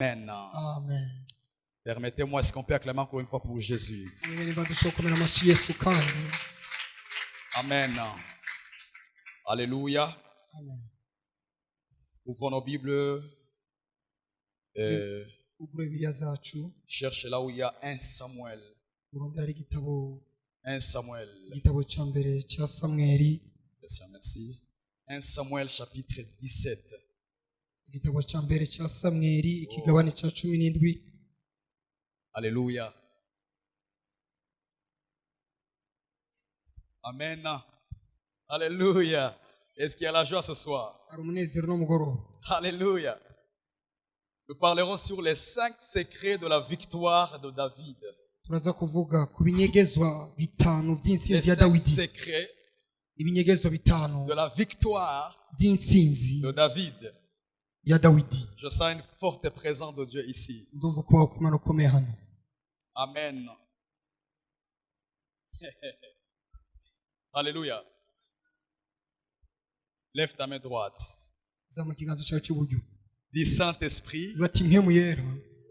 Amen. Amen. Permettez-moi, est-ce qu'on peut acclamer encore une fois pour Jésus? Amen. Alléluia. Amen. Ouvrons nos Bibles. Ugure Bibiliya zacu Cherche là où il y a 1 Samuel. urundi hari igitabo 1 Samuel. cya mbere cya Samweli, Merci. 1 Samuel chapitre 17. igitabo cya mbere cya Samweli ikigabane cya 17. Alléluia. Amen. Alléluia. Est-ce qu'il y a la joie ce soir? hari umunezero n'umugoroba. Alléluia. Nous parlerons sur les 5 secrets de la victoire de David. Turaza kuvuga ku binyegezwa bitanu Les by'intsinzi ya 5 Dawidi. secrets Ibinyegezwa bitanu de la victoire by'intsinzi de David. ya Dawidi. Je sens une forte présence de Dieu ici. Ndumva kubaho kw'Imana ukomeye hano. Amen. Alléluia. Lève ta main droite. Zamura ikiganza cyawe cy'iburyo. Dis Saint-Esprit, Ugati impemu yera,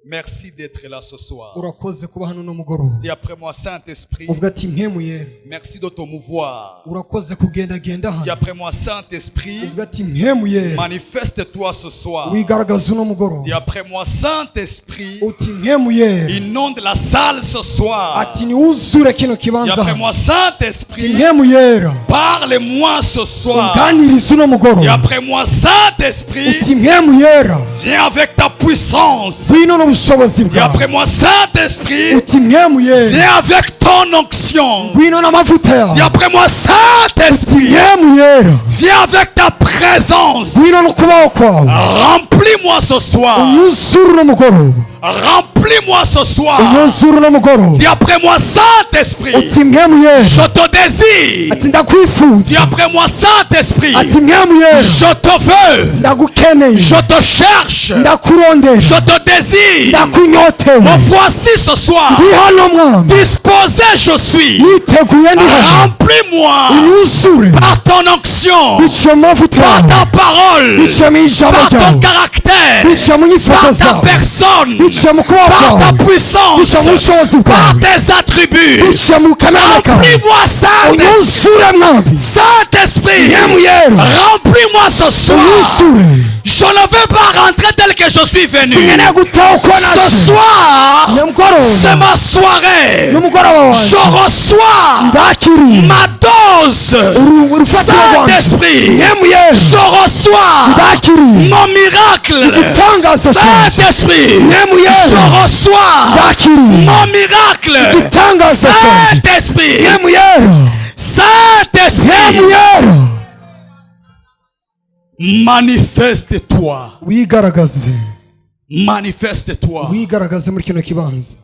merci d'être là ce soir. urakoze kuba hano no mugoroba. Dis après moi, Saint-Esprit, Uvuga ati impemu yera, merci de te mouvoir. urakoze kugendagenda Dis hano. après moi, Saint-Esprit, Uvuga ati impemu yera, manifeste-toi ce soir. wigaragaza uno Dis mugoroba. après moi, Saint-Esprit, Uti impemu yera, inonde la salle ce soir. ati niwuzure kino Dis kibanza après hano. moi, Ati Saint-Esprit, impemu yera, parle-moi ce soir. unganirize uno Dis mugoroba. après moi, Saint-Esprit, Uti impemu yera, viens avec ta puissance. ngwino n'ubushobozi Dis bwawe. après moi, Saint-Esprit, Uti impemu yera, viens avec ton onction. ngwino n'amavuta Dis yawe. après moi, Uti Saint-Esprit, impemu yera, viens avec ta présence. ngwino no kubaho kwawe. Remplis-moi ce soir. Unyuzure uno mugoroba. Remplis-moi ce soir. Unyuzure uno mugoroba. Dis après moi, Saint-Esprit, Uti impemu yera, je te désire. ati ndakwifuza. Dis après moi, Saint-Esprit, Ati impemu yera, je te veux. ndagukeneye, Je te cherche. ndakurondera, Je te désire. ndakunyotewe. Me voici ce soir. Ndi hano mwami, Disposé je suis. niteguye ndi hano. Remplis-moi Unyuzure par ton onction, biciye mu mavuta par yawe, ta parole, biciye mu ijambo par ton ryawe, caractère, biciye mu nyifato par ta zawe, personne, biciye mu kubaho par ta kwawe, puissance, biciye mu bushobozi par bwawe, tes attributs. biciye mu kamere kawe. Remplis-moi, Saint-Esprit. Unyuzure mwami, Saint-Esprit, impemu yera, remplis-moi ce soir. unyuzure. Je ne veux pas rentrer tel que je suis venu. Sinkeneye gutaha uko Ce naje. soir, Nyamugoroba, c'est ma soirée. n'umugoroba Je wanje, reçois ndakiriye ma dose. urufatiro rwanje. Saint-Esprit, Impemu yera, je reçois ndakiriye mon miracle. igitangaza cyanjye. Saint-Esprit, Impemu je yera, reçois ndakiriye mon miracle. igitangaza cyanjye. Saint-Esprit, Impemu yera, Saint-Esprit, impemu yera, manifeste-toi. wigaragaze, Manifeste-toi. wigaragaze muri kino kibanza.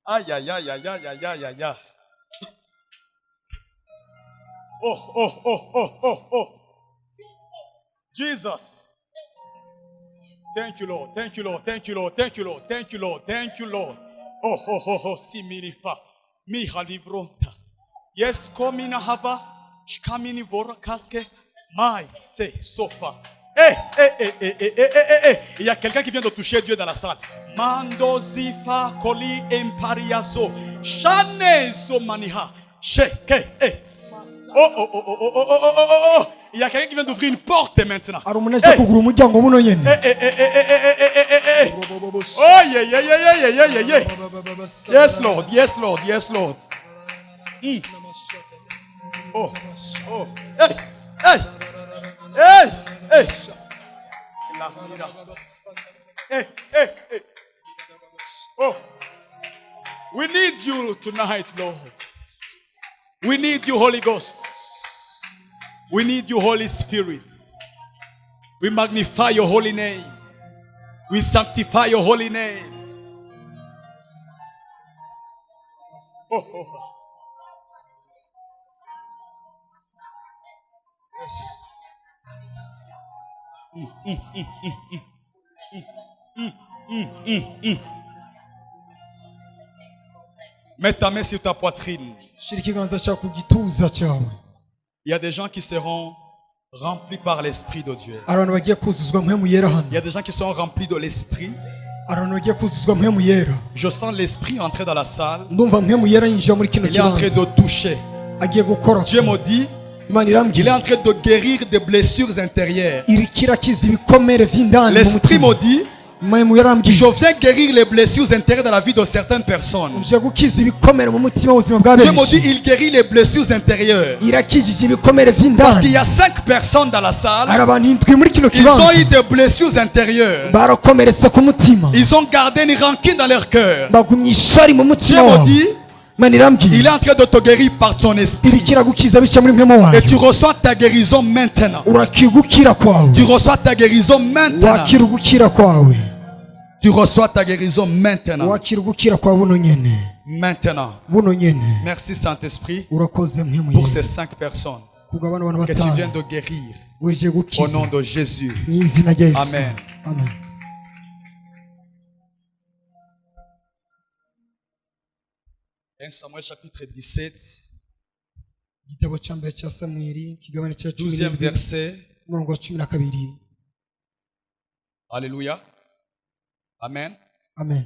Aïe, aïe, aïe, aïe, aïe, aïe, aïe, aïe, aïe. Oh, oh, oh, oh, oh, oh. Jesus. Thank you, Lord. Thank you, Lord. Thank you, Lord. Thank you, Lord. Thank you, Lord. Thank you, Lord. Oh, oh, oh, oh, si mirifa. Miha livronta. Yes, komina hava. Shkamini vora kaske. Mai se sofa. Eh, eh, eh, eh, eh, eh, eh, eh. Il y a quelqu'un qui vient de toucher Dieu dans la salle. Mando zifa koli empariaso. Shanezo maniha. Sheke, eh. Oh, oh, oh, oh, oh, oh, oh, oh, oh, oh. Il y a quelqu'un qui vient d'ouvrir une porte maintenant. Hari umuntu aje kugura umuryango muno nyene. Eh, eh, eh, eh, eh, eh, eh, eh, eh, eh. Oh, yeah, yeah, yeah, yeah, yeah, yeah, yeah, yeah. Yes, Lord. Yes, Lord. Yes, Lord. Mm. Oh, oh. Hey, hey, hey, hey. Hey, hey, hey. Oh, we need you tonight, Lord. We need you, Holy Ghost. We need you, Holy Spirit. We magnify your holy name. We sanctify your holy name. Oh, oh, oh. Mets ta main sur ta poitrine. Shira ikiganza cyawe ku gituza cyawe. Il y a des gens qui seront remplis par l'Esprit de Dieu. hari abantu bagiye kuzuzwa mpemu yera hano. Il y a des gens qui sont remplis de l'Esprit. hari abantu bagiye kuzuzwa mpemu yera. Je sens l'Esprit entrer dans la salle. ndumva mpemu yera yinjira muri kino Il est en train kibanza. de toucher. agiye gukora. Dieu me dit, imana il est irambwira en train de guérir des blessures intérieures. irikira kiza ibikomere vy'indani mu L'Esprit mutima. me dit, mpemu yarambwira je viens guérir les blessures intérieures dans la vie de certaines personnes. uje gukiza ibikomere mu mutima w'ubuzima bwa Dieu me dit, benshi. il guérit les blessures intérieures. irakijije ibikomere Parce qu'il vy'indani. y a 5 personnes dans la salle. hari abantu indwi muri kino Ils ont kibanza eu des blessures intérieures. barakomeretse ku mutima, Ils ont gardé une rancune dans leur cœur. bagumye ishari mu Dieu mutima me wabo. dit, imana il est irambwira en train de te guérir par son esprit. irikira gukiza bica muri mpemu Et wawe. tu reçois ta guérison maintenant. urakigukira kwawe. Tu reçois ta guérison maintenant. wakira ugukira kwawe. Tu reçois ta guérison maintenant. wakira ugukira kwawe buno nyene. Maintenant. buno nyene. Merci Saint-Esprit urakoze mpemu pour yera ces 5 personnes kugabana abantu que tu viens batanu de guérir. uje Au gukiza nom de Jésus. mu izina rya Yesu. Amen. Amen. 1 Samuel chapitre 17, igitabo cya mbere cya samweli ikigabane cya 12e verset. umurongo wa 12. Alléluia. Amen. amen.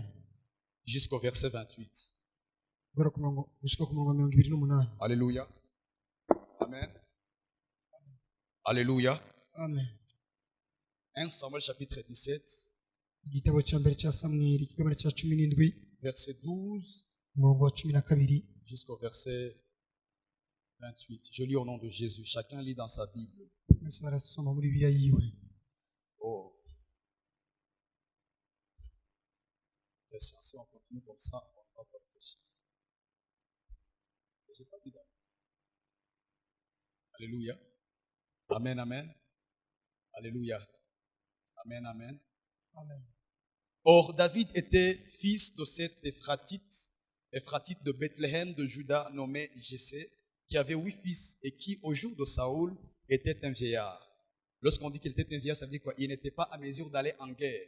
Jusqu'au verset 28. guhera ku murongo gushika ku murongo wa 28. Alléluia. Amen. Alléluia. amen. 1 Samuel chapitre 17, igitabo cya mbere cya samweli ikigabane cya 17 verset 12 umurongo wa 12 jusqu'au verset 28. Je lis au nom de Jésus. Chacun lit dans sa Bible. Yesu arasoma muri bibiliya yiwe. Oh. Si on continue comme ça, on ne va pas prêcher. J'ai pas dit d'amen. Alléluia. Amen, amen. Alléluia. Amen, amen. amen. Or, David était fils de cet Éphratite de Bethléem de Juda nommé Jessé, qui avait 8 fils et qui, au jour de Saoul, était un vieillard. Lorsqu'on dit qu'il était un vieillard, ça veut dire quoi? Il n'était pas à mesure d'aller en guerre.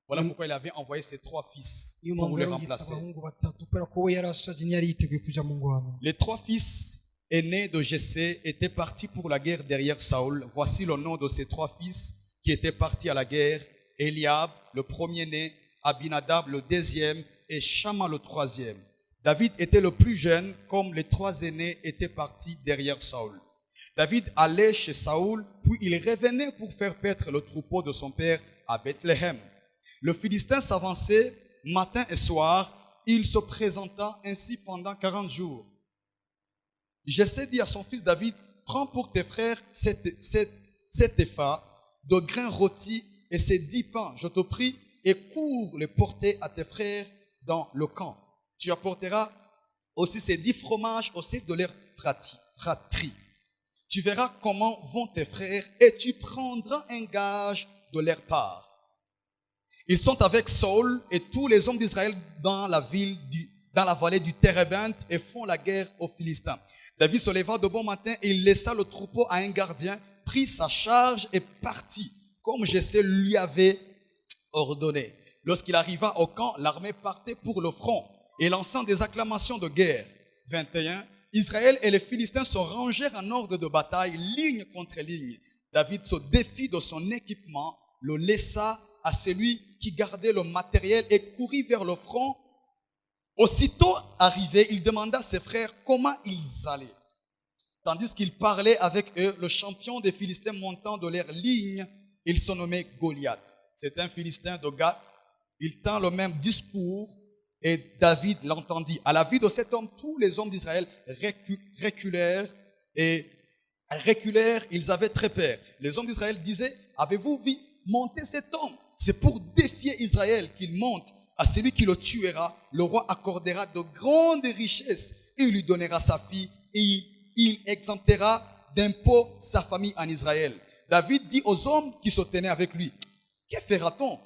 Voilà pourquoi il avait envoyé ses 3 fils Iyo pour mpamvu les yarungitse remplacer. abahungu batatu kubera ko we yarashaje ntiyari yiteguye kuja mu ngwano. Les 3 fils aînés de Jessé étaient partis pour la guerre derrière Saoul. Voici le nom de ces 3 fils qui étaient partis à la guerre: Eliab, le premier-né, Abinadab, le deuxième, et Shama, le troisième. David était le plus jeune, comme les 3 aînés étaient partis derrière Saoul. David allait chez Saoul, puis il revenait pour faire paître le troupeau de son père à Bethléem. Le Philistin s'avançait matin et soir. Il se présenta ainsi pendant 40 jours. Jessé dit à son fils David: prends pour tes frères cet épha de grains rôtis et ces 10 pains, je te prie, et cours les porter à tes frères dans le camp. Tu apporteras aussi ces 10 fromages au chef de leur fratrie. Tu verras comment vont tes frères et tu prendras un gage de leur part. Ils sont avec Saul et tous les hommes d'Israël dans la vallée du Térébinthe et font la guerre aux Philistins. David se leva de bon matin et il laissa le troupeau à un gardien, prit sa charge et partit, comme Jessé lui avait ordonné. Lorsqu'il arriva au camp, l'armée partait pour le front et lançant des acclamations de guerre. 21. Israël et les Philistins se rangèrent en ordre de bataille, ligne contre ligne. David se défit de son équipement, le laissa à celui qui gardait le matériel et courut vers le front. Aussitôt arrivé, il demanda à ses frères comment ils allaient. Tandis qu'il parlait avec eux, le champion des Philistins montant de leur ligne, il se nommait Goliath. C'est un Philistin de Gath. Il tint le même discours et David l'entendit. À la vue de cet homme, tous les hommes d'Israël reculèrent, ils avaient très peur. Les hommes d'Israël disaient: avez-vous vu monter cet homme? C'est pour défier Israël qu'il monte. À celui qui le tuera, le roi accordera de grandes richesses et il lui donnera sa fille et il exemptera d'impôts sa famille en Israël. David dit aux hommes qui se tenaient avec lui: que fera-t-on?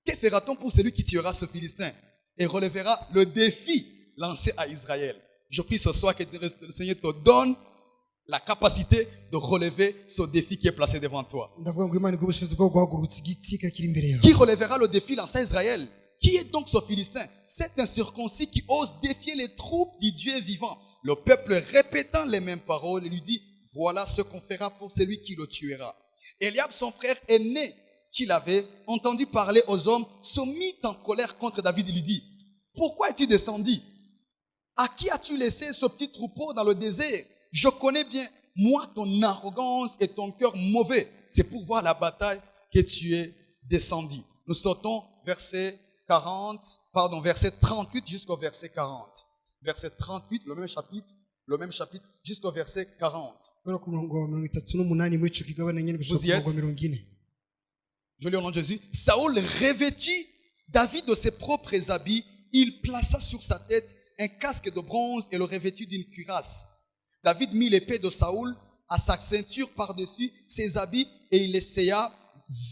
Que fera-t-on pour celui qui tuera ce Philistin et relèvera le défi lancé à Israël? Je prie ce soir que le Seigneur te donne la capacité de relever ce défi qui est placé devant toi. Qui relèvera le défi lancé à Israël? Qui est donc ce Philistin? Cet incirconcis qui ose défier les troupes du Dieu vivant. Le peuple, répétant les mêmes paroles, lui dit: voilà ce qu'on fera pour celui qui le tuera. Eliab, son frère aîné, qu'il avait entendu parler aux hommes, se mit en colère contre David. Il lui dit, pourquoi es-tu descendu? À qui as-tu laissé ce petit troupeau dans le désert? Je connais bien, moi, ton arrogance et ton cœur mauvais. C'est pour voir la bataille que tu es descendu. Nous sortons verset 38 jusqu'au verset 40. Verset 38, le même chapitre jusqu'au verset 40. Kubera ku murongo wa 38 muri ico kigabane nyene gushika Vous y ku êtes? murongo 40. Je lis au nom de Jésus. Saoul revêtit David de ses propres habits. Il plaça sur sa tête un casque de bronze et le revêtit d'une cuirasse. David mit l'épée de Saoul à sa ceinture par-dessus ses habits et il essaya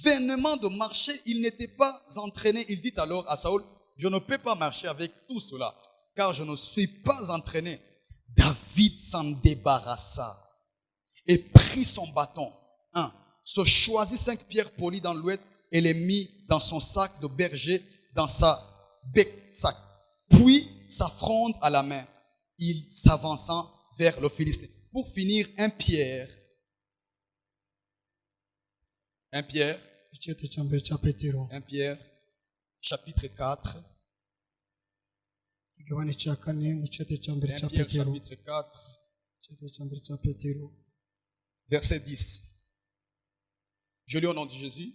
vainement de marcher. Il n'était pas entraîné. Il dit alors à Saoul, je ne peux pas marcher avec tout cela, car je ne suis pas entraîné. David s'en débarrassa et prit son bâton. Se choisit 5 pierres polies dans l'ouette et les mit dans son sac de berger, dans sa bec-sac. Puis sa fronde à la main, il s'avança vers le Philistin. Pour finir, 1 Pierre, Icete ca mbere ca Petero 1 Pierre, chapitre 4. kigabane ca 4 mu cete ca mbere 1 ca Pierre, Petero chapitre 4, cete ca mbere ca Petero verset 10. Je lis au nom de Jésus.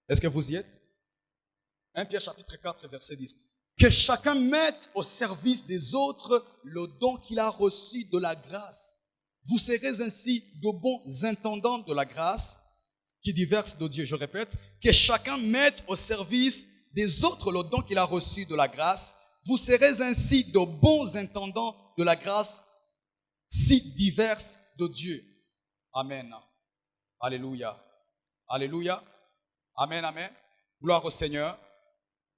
Est-ce que vous y êtes? 1 Pierre, chapitre 4, verset 10. Que chacun mette au service des autres le don qu'il a reçu de la grâce. Vous serez ainsi de bons intendants de la grâce qui diverse de Dieu. Je répète, que chacun mette au service des autres le don qu'il a reçu de la grâce. Vous serez ainsi de bons intendants de la grâce si diverse de Dieu. Amen. Alléluia. Alléluia. Amen, amen. Gloire au Seigneur.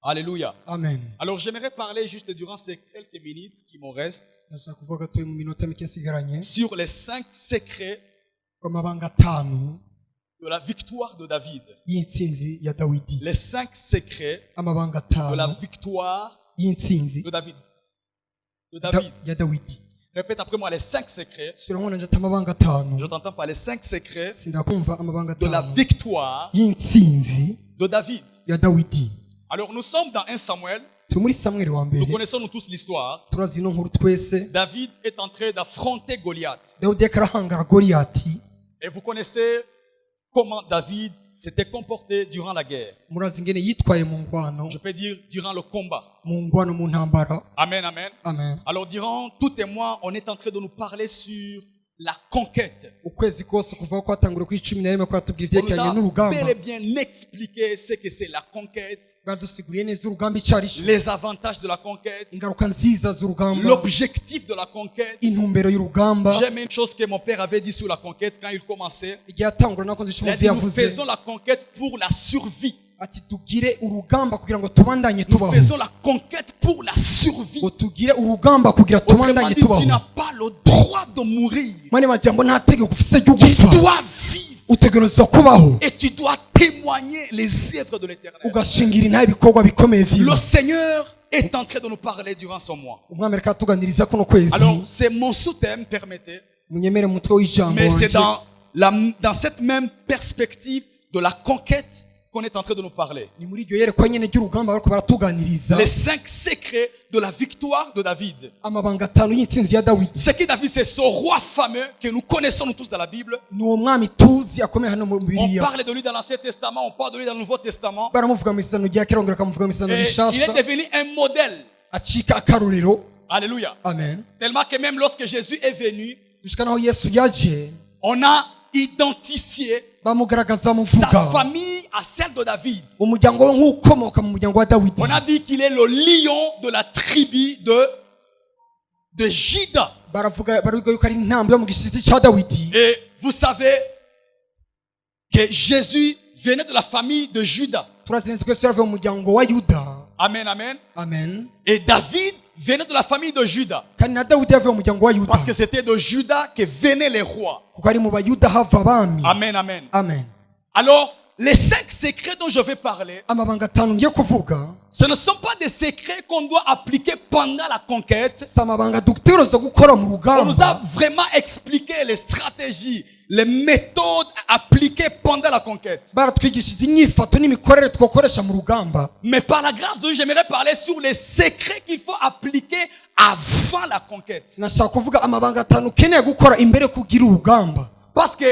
Alléluia. amen. Alors j'aimerais parler juste durant ces quelques minutes qui me restent Ndashaka kuvuga gatoya mu minota mike asigaranye sur les 5 secrets ku mabanga 5 de la victoire de David. y'intsinzi ya Dawidi. Les 5 secrets Amabanga de la 5 victoire y'intsinzi de David. De David. ya Dawidi. Répète après moi les 5 secrets. Subiramo nanje ati amabanga 5 Je t'entends par les 5 secrets sindakumva amabanga de la 5 victoire y'intsinzi de David. ya Dawidi. Alors nous sommes dans 1 Samuel. turi muri Samweli wa Nous mbere connaissons nous tous l'histoire. turazi ino nkuru twese. David est en train d'affronter Goliath. Dawidi yariko arahangara Goliyati. Et vous connaissez comment David s'était comporté durant la guerre. Murazi ingene yitwaye mu ngwano, Je peux dire durant le combat. mu ngwano, mu ntambara. Amen, amen. Amen. Alors durant tout et moi, on est en train de nous parler sur la conquête. Ukwezi kose kuva ko atangura ku 11 ko atubwira On nous ivyerekeranye a n'urugamba. bel et bien expliqué ce que c'est la conquête, Badusiguriye neza urugamba icyo ari cyo, les avantages de la conquête, ingaruka nziza z'urugamba, l'objectif de la conquête. intumbero y'urugamba. J'aime une chose que mon père avait dit sur la conquête quand il commençait. Igihe atangura nakoze icyo Il a dit, umuvyeyi nous yavuze faisons la conquête pour la survie. ati tugire urugamba kugira ngo tubandanye Nous tubaho, faisons la conquête pour la survie. ngo tugire urugamba kugira Autrement tubandanye dit, tubaho. tu n'as pas le droit de mourir. Mane majambo nta tegeko ufise ryo Tu gupfa, dois vivre utegerezwa kubaho et tu dois témoigner les œuvres de l'Éternel. ugashingira nta ibikorwa bikomeye Le vyiwe. Seigneur est en train de nous parler durant ce mois. Umwami ariko aratuganiriza kuno kwezi. Alors, c'est mon sous-thème, permettez, Munyemere umutwe w'ijambo mais c'est wanje. dans cette même perspective de la conquête qu'on est en train de nous parler. Ni muri iryo yerekwa nyene ry'urugamba bariko baratuganiriza Les 5 secrets de la victoire de David. amabanga 5 y'intsinzi ya Dawidi. C'est qui David? C'est ce roi fameux que nous connaissons nous tous dans la Bible. Ni uwo mwami tuzi akomeye hano mu On Bibiliya. parle de lui dans l'Ancien Testament, on parle de lui dans le Nouveau Testament. Baramuvuga mu isezerano rya kera bongera bakamuvuga mu isezerano Et il rishasha. est devenu un modèle. Acika akarorero. Alléluia. Amen. Tellement que même lorsque Jésus est venu, Gushika naho Yesu yaje on a identifié bamugaragaza sa muvuga famille à celle de David. umuryango we nk'ukomoka mu muryango wa Dawidi. On a dit qu'il est le lion de la tribu de Juda. Baravuga yuko ari intambwe yo mu gishitsi cya Dawidi. Et vous savez que Jésus venait de la famille de Juda. Turazi neza ko Yesu yavuye mu muryango wa Yuda. Amen, amen. Amen. Et David venait de la famille de Juda. Kandi na Dawidi yavuye mu muryango wa Yuda. Parce que c'était de Juda que venaient les rois. Kuko ari mu Bayuda hava abami. Amen, amen. Amen. Alors, les 5 secrets dont je vais parler, amabanga atanu ngiye kuvuga ce ne sont pas des secrets qu'on doit appliquer pendant la conquête. si amabanga dutegereza gukora mu On nous rugamba a vraiment expliqué les stratégies, les méthodes appliquées pendant la conquête. baratwigishije inyifato n'imikorere twakoresha mu rugamba Mais par la grâce de Dieu, j'aimerais parler sur les secrets qu'il faut appliquer avant la conquête. nashaka kuvuga amabanga atanu ukeneye gukora imbere kugira urugamba Parce que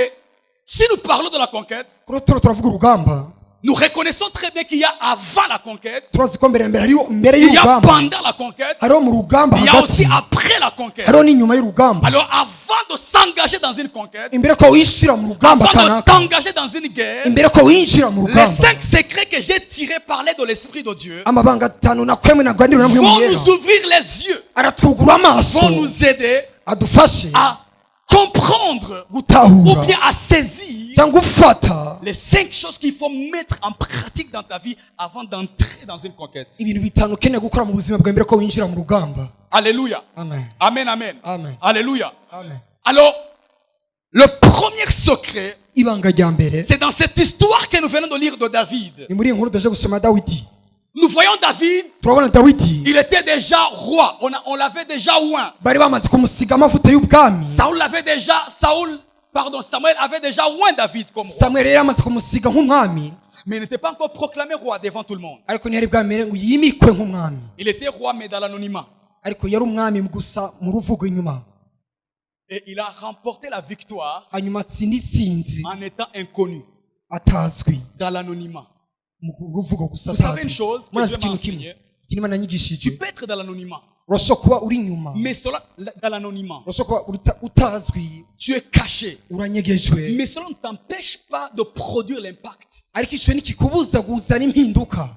si nous parlons de la conquête, kuri turo turavuga urugamba nous reconnaissons très bien qu'il y a avant la conquête, turazi ko mbere hariho mbere il y a y'urugamba pendant la conquête, hariho mu rugamba il y a aussi hagati après la conquête. hariho n'inyuma y'urugamba Alors avant de s'engager dans une conquête, imbere ko winjira mu rugamba avant de kanaka t'engager dans une guerre, imbere ko winjira mu les rugamba 5 secrets que j'ai tirés parlaient de l'Esprit de Dieu amabanga atanu nakwemwe naganira namwe vont mu yera nous ouvrir les yeux, aratwugura amaso vont nous aider adufashe à comprendre ou gutahura bien à saisir cyangwa ufata les 5 choses qu'il faut mettre en pratique dans ta vie avant d'entrer dans une conquête. ibintu bitanu ukeneye gukora mu buzima bwawe mbere ko winjira mu rugamba Alléluia. amen Amen, amen. Amen. Alléluia. amen Alors, le premier secret, ibanga rya mbere c'est dans cette histoire que nous venons de lire de David. ni muri iyi nkuru daje gusoma Dawidi Nous voyons David, turabona Dawidi il était déjà roi. On l'avait déjà oint. bari bamaze kumusiga amavuta y'ubwami Samuel avait déjà oint David comme roi. Samuel yari yamaze kumusiga nk'umwami Mais il n'était pas encore proclamé roi devant tout le monde. ariko ntiyari bwamere ngo yimikwe nk'umwami Il était roi mais dans l'anonymat. ariko yari umwami gusa mu ruvugo inyuma Et il a remporté la victoire hanyuma atsinda itsinzi en étant inconnu, atazwi dans l'anonymat. mu ruvugo gusa Vous savez une atazwi chose que murazi Dieu m'a ikintu kimwe enseigné. kinima nanyigishije Tu peux être dans l'anonymat. urashobora kuba uri inyuma Mais cela, dans l'anonymat, urashobora kuba utazwi tu es caché. uranyegejwe Mais cela ne t'empêche pas de produire l'impact. ariko icyo ntikikubuza kuzana impinduka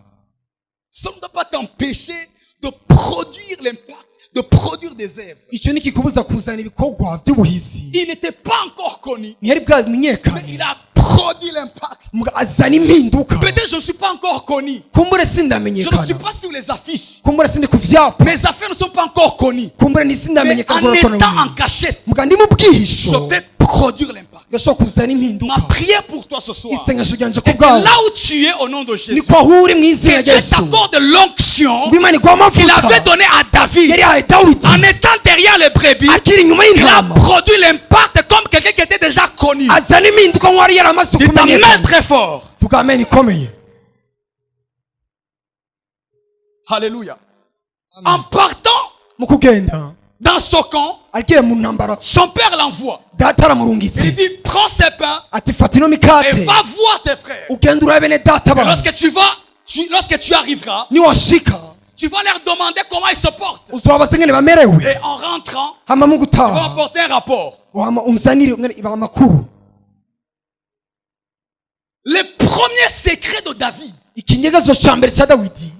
Ça ne doit pas t'empêcher de produire l'impact, de produire des œuvres. icyo ntikikubuza kuzana ibikorwa by'ubuhizi Il n'était pas encore connu, ntiyari mais bwamenyekane il a produit l'impact. mbwa azana impinduka Peut-être je ne suis pas encore connu. kumbure Je ne suis sindamenyekana pas sur les affiches. kumbure sindi ku vyapa Mes affaires ne sont pas encore connues. kumbure Mais nisindamenyekana en kuko étant en cachette, mbwa ndi mu je bwihisho peux produire l'impact. gashobora kuzana impinduka Ma prière pour toi ce soir, isengesho ryanje ku c'est que bwawe là où tu es au nom de Jésus, niko aho uri mu izina que rya Dieu yesu t'accorde l'onction ngo imana iguha qu'il avait amavuta donnée à David. yari yahaye dawidi En étant derrière les brebis, akiri inyuma il a y'intama produit l'impact comme quelqu'un qui était déjà connu. azana impinduka nk'uwari yaramaze Dis ta main kumenyekana très fort. vuga amen ikomeye Alléluia. En partant mu kugenda dans son camp, agiye mu ntambara son père l'envoie. data aramurungitse Il dit, prends ces pains ati fata ino et mikate va voir tes frères. ugenda urabe bene data Et bawe lorsque tu arriveras, niwashika tu vas leur demander comment ils se portent. uzobabaza ngene bamerewe Et en rentrant, hama mu tu vas gutaha apporter un rapport. wama unzanire amakuru Le premier secret de David, ikinyegezo ca mbere ca dawidi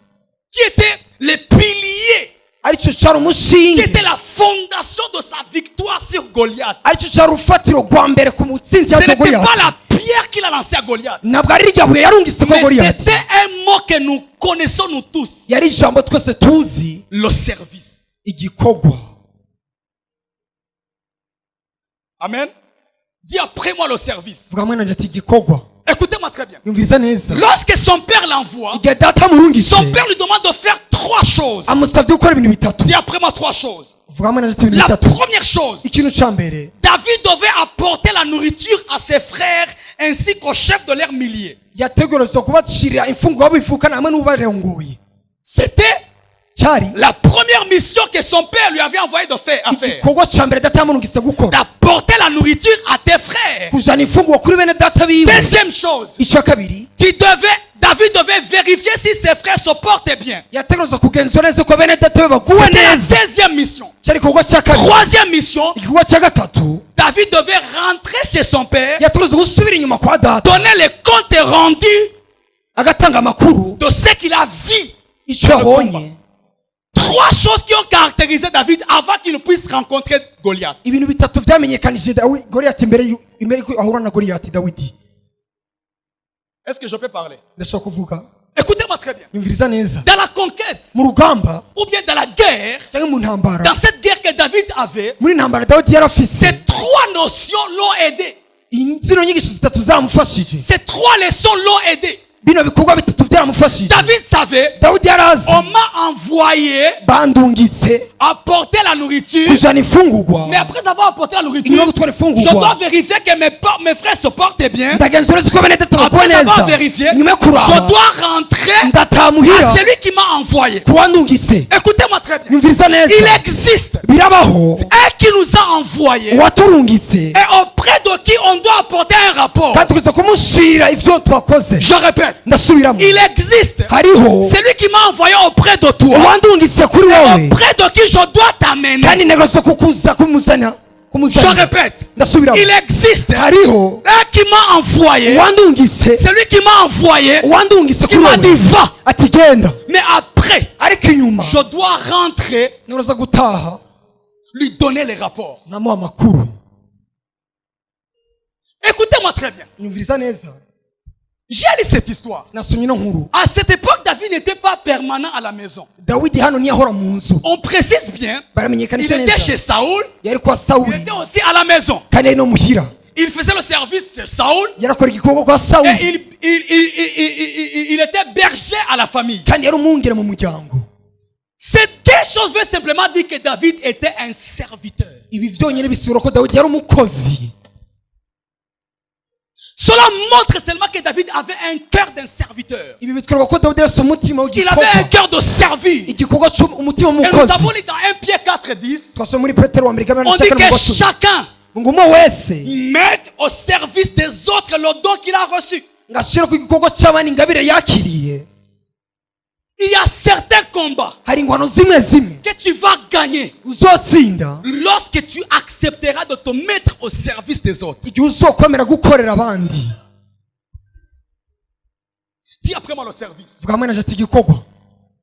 qui était les piliers, aricyo cari qui umusingi était la fondation de sa victoire sur Goliath. aricyo cari urufatiro rwa mbere ku mutsinzi Ce ya n'était pas goliyati la pierre qu'il a lancée à Goliath, ntabwo ari irya buye yarungitse ko mais goliyati c'était un mot que nous connaissons nous tous. yari ijambo twese tuzi Le service. igikorwa Amen. Dis après moi le service. vuga mwana ati igikorwa Écoutez-moi très bien. yumviriza neza Lorsque son père l'envoie, igihe data amurungitse son père lui demande de faire 3 choses. amusabye gukora ibintu bitatu Dis après moi 3 choses. vuga mwana ati ibintu La bitatu première chose, ikintu ca mbere David devait apporter la nourriture à ses frères ainsi qu'au chef de leur millier. yategerezwa kubacirira imfungurwa bivukana hamwe n'ubarongoye C'était cyari la première mission que son père lui avait envoyé à faire. igikorwa ca mbere data yamurungitse gukora D'apporter la nourriture à tes frères. kujana imfungurwa kuri bene data biwe Deuxième chose, icya kabiri David devait vérifier si ses frères se portaient bien. yategerezwa kugenzura neza ko bene data be baguwe C'était la neza deuxième mission. cyari igikorwa cya kabiri Troisième mission, igikorwa cya gatatu David devait rentrer chez son père, yategerezwa gusubira inyuma kwa data donner les comptes rendus agatanga amakuru de ce qu'il a vu. icyo yabonye 3 choses qui ont caractérisé David avant qu'il puisse rencontrer Goliath. ibintu bitatu byamenyekanishije goliyati imbere ko ahura na goliyati dawidi Est-ce que je peux parler? ndashaka kuvuga Écoutez-moi très bien. yumviriza neza Dans la conquête, mu rugamba ou bien dans la guerre, cyangwa mu ntambara dans cette guerre que David avait, muri ntambara dawidi yari afise ces 3 notions l'ont aidé. zino nyigisho zitatu zaramufashije Ces 3 leçons l'ont aidé. bino bikorwa bitatu byaramufashije. David savait, Dawidi yarazi on m'a envoyé bandungitse apporter la nourriture, kujana ifungurwa. mais après avoir apporté la nourriture, Inyuma yo gutwara je dois ifungurwa vérifier que mes frères se portent bien. ndagenzura ko bene data bakuwe Après avoir neza. vérifié, Inyuma yo je kuraba dois rentrer ndataha à muhira celui qui m'a envoyé. kuwandungitse. Écoutez-moi très bien. Nyumviriza neza, Il existe birabaho un qui nous a envoyés uwaturungitse et auprès de qui on doit apporter un rapport. kandi tugeza kumushirira ivyo twakoze. Je répète, Ndasubiramo, il existe hariho celui qui m'a envoyé auprès de toi, uwandungitse kuri wowe auprès de qui je dois t'amener. kandi intego zo kukuza kumuzana. Je répète, Ndasubiramo, il existe hariho un qui m'a envoyé, uwandungitse celui qui m'a envoyé, uwandungitse qui kuri m'a dit wowe va. ati genda, Mais après, ariko inyuma je dois rentrer, noroza gutaha lui donner les rapports. nkamuha amakuru. Écoutez-moi très bien. Nyumviriza neza, J'ai lu cette histoire. nasomye ino nkuru. À cette époque, David n'était pas permanent à la maison. Dawidi hano ntiyahora mu nzu, On précise bien, il baramenyekanisha était neza chez Saoul, yari kwa il Sawuli était aussi à la maison. kandi yari no muhira, Il faisait le service chez Saoul yarakora igikorwa kwa et Sawuli il était berger à la famille. kandi yari umwungere mu muryango. Ces deux choses veulent simplement dire que David était un serviteur. Ibi byonyine bisubira ko Dawidi yari umukozi. Cela montre seulement que David avait un cœur d'un serviteur. Ibi bitwereka ko Dawidi yari umutima Il avait un w'igikorwa, cœur de servir. igikorwa umutima Et nous w'umukozi. avons lu dans 1 Pierre 4:10, Twasoma muri Petero wa mbere on dit que chacun ngo umwe wese mette au service des autres le don qu'il a reçu. ngashyira ku gikorwa cy'abandi ingabire yakiriye. Il y a certains combats Hari ingwano zimwe zimwe que tu vas gagner uzotsinda lorsque tu accepteras de te mettre au service des autres. igihe uzokwemera gukorera abandi. Dis après moi le service. Vuga hamwe na ati igikorwa.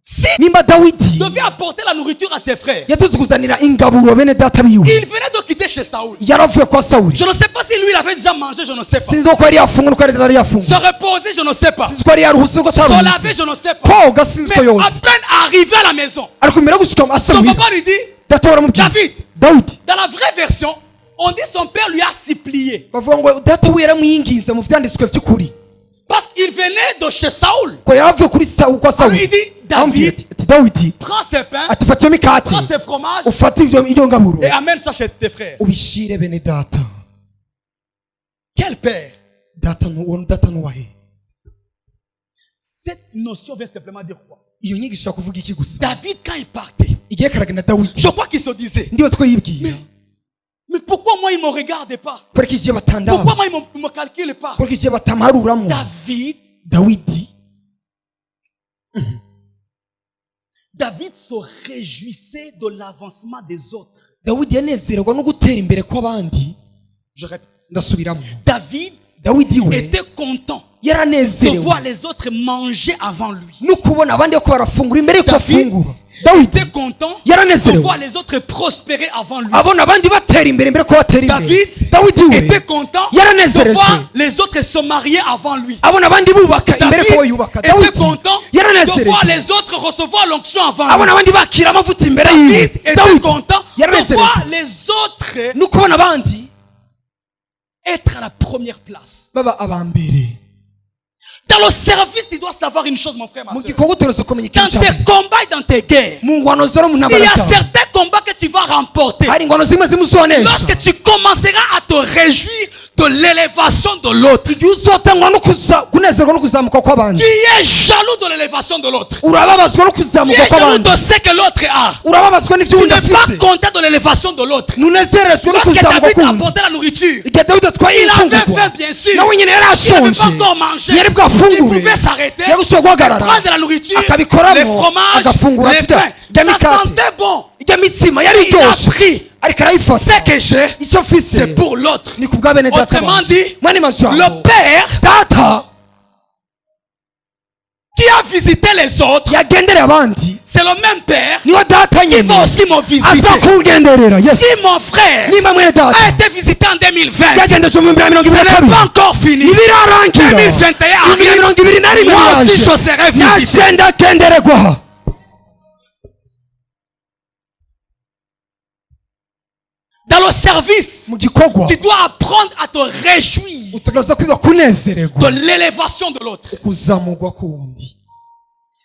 Si Nimba Dawidi il devait apporter la nourriture à ses frères, yatuze kuzanira ingaburo bene data biwe, il venait de quitter chez Saoul. yaravuye kwa Sawuli. Je ne sais pas si lui il avait déjà mangé, je ne sais pas. Sinzi ko yari yafunga nuko yari Se yafunga. reposer, je ne sais pas. Sinzi ko yari yaruhutse nuko Se laver, ataruhutse. je ne sais pas. Koga sinzi ko Mais à yoze. peine arrivé à la maison, Ariko imbere yo gushika asa son muhira, papa lui dit, data baramubwira, David, Dawidi, dans la vraie version, on dit son père lui a supplié. bavuga ngo data we yaramwinginze mu vyanditswe vy'ukuri. Parce qu'il venait de chez Saoul. Ko yaravuye kuri Sawuli kwa On lui Sawuli. dit, Amubwira David, ati Dawidi, prends ses pains, ati fata imikate, prends ses fromages ufate iyo ngaburo et amène ça chez tes frères. ubishire bene data. Quel père! Data data nuwahe. Cette notion veut simplement dire quoi? Iyo nyigisho kuvuga iki gusa? David, quand il partait, Igihe karagenda Dawidi, je crois qu'il se disait, ndibaza ko yibwira, mais pourquoi moi il ne me regarde pas? kubera ko igihe batandaba, Pourquoi moi il ne me calcule pas? kubera ko igihe batamaruramo. David se réjouissait de l'avancement des autres. Dawidi yanezerwa no gutera imbere kw'abandi. Je répète. Ndasubiramo, Dawidi we était content de yaranezerewe voir les autres manger avant lui. no kubona abandi ko barafungura imbere yuko David afungura. Dawidi était content de yaranezerewe voir les autres prospérer avant lui. abona abandi batera imbere mbere ko batera imbere. David we était content de yaranezerejwe voir les autres se marier avant lui. abona abandi bubaka imbere ko David yubaka. était Dawidi content de yaranezerejwe voir les autres recevoir l'onction avant abona lui. abandi bakira amavuta imbere yiwe. David était Dawidi content de yaranezerejwe voir les autres no kubona abandi être à la première place. baba abambere. Dans le service, tu dois savoir une chose, mon frère, ma Mu soeur. gikorwa turetse kumenya Dans ikintu tes cyane. combats et dans tes guerres, Mu ngwano zoro mu il y ntambara a zawe certains combats que tu vas remporter. hari ingwano zimwe zimuzonesha. Lorsque tu commenceras à te réjouir de l'élévation de l'autre, igihe uzotangwa no kunezerwa no kuzamuka tu kw'abandi, es jaloux de l'élévation de l'autre. urababazwa no Tu kuzamuka es jaloux kw'abandi, de ce que l'autre a. urababazwa n'ivyo Tu undi n'es pas afise, content de l'élévation de l'autre. ntunezerezwe no Lorsque kuzamuka David a kw'undi. apporté la nourriture, Igihe Dawidi atwaye il avait imfungurwa, faim, bien sûr. nawe nyine yari Il n'avait ashonje, pas encore mangé. yari Il bwafungure, pouvait s'arrêter, yari gushobora guhagarara prendre de la nourriture, akabikoramo, les fromages, agafungura les afite pains. ijya Ça mikate, sentait bon. ijya mitsima yari Il a iryoshe, pris ariko arayifata. ce que j'ai, Icyo mfise c'est pour l'autre. ni ku bwa bene data Autrement banje. dit, Mwene majambo, le père data qui a visité les autres, yagendereye abandi c'est le même père niwe data qui nyine va aussi me visiter. aza kungenderera. Yes. Si mon frère Niba mwene data a été visité en 2020, yagendeje mu 2022, ce n'est pas encore fini. ntibirarangira. 2021 arrive. 2021 Moi aussi, yaje, je serai visité. yaje ndagendererwa. Dans le service, mu gikorwa tu dois apprendre à te réjouir utegereza kwiga kunezererwa de l'élévation de l'autre. kuzamurwa kuwundi.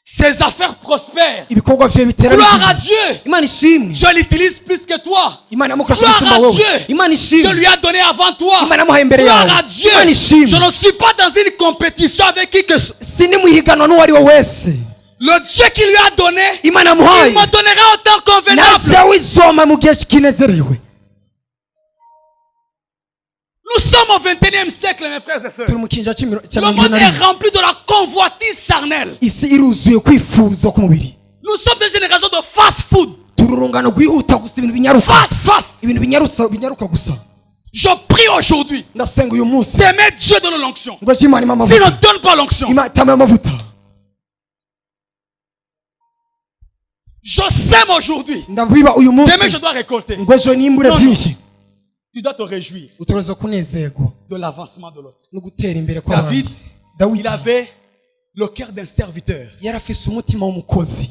Ses affaires prospèrent. Ibikorwa vye bitera Gloire à bigize. Dieu. Imana ishimwe. Dieu l'utilise plus que toi. Imana yamukoresha Gloire gusumba à wewe. Dieu. Imana Dieu ishimwe. lui a donné avant toi. Imana yamuhaye imbere Gloire yawe. à Dieu. Imana ishimwe. Je ne suis pas dans une compétition avec qui que ce soit. Sindi mu ihiganwa n'uwo ari we wese. Le Dieu qui lui a donné, Imana il yamuhaye me donnera autant convenable. naje wizoma mu gihe kinezerewe. Nous sommes au 21e siècle, mes frères et sœurs. Turi mu kinja cya Le mirongo monde ine na est rimwe. rempli de la convoitise charnelle. Isi iruzuye kwifuza k'umubiri. Nous sommes des générations de fast-food. Turi urungano rwihuta gusa ibintu binyaruka. Fast. Ibintu binyaruka gusa. Je prie aujourd'hui Ndasenga uyu munsi d'aimer Dieu dans l'onction. ngo aje Imana imama S'il ne amavuta. donne pas l'onction, Tama amavuta. je sème aujourd'hui. Ndabiba uyu munsi Demain, je dois récolter. ngo ejo nimbure Non, byinshi. Tu dois te réjouir Utegereza kunezerwa de l'avancement de l'autre. no gutera imbere David, kw'abandi. Dawidi il avait le cœur d'un serviteur. yarafise umutima w'umukozi.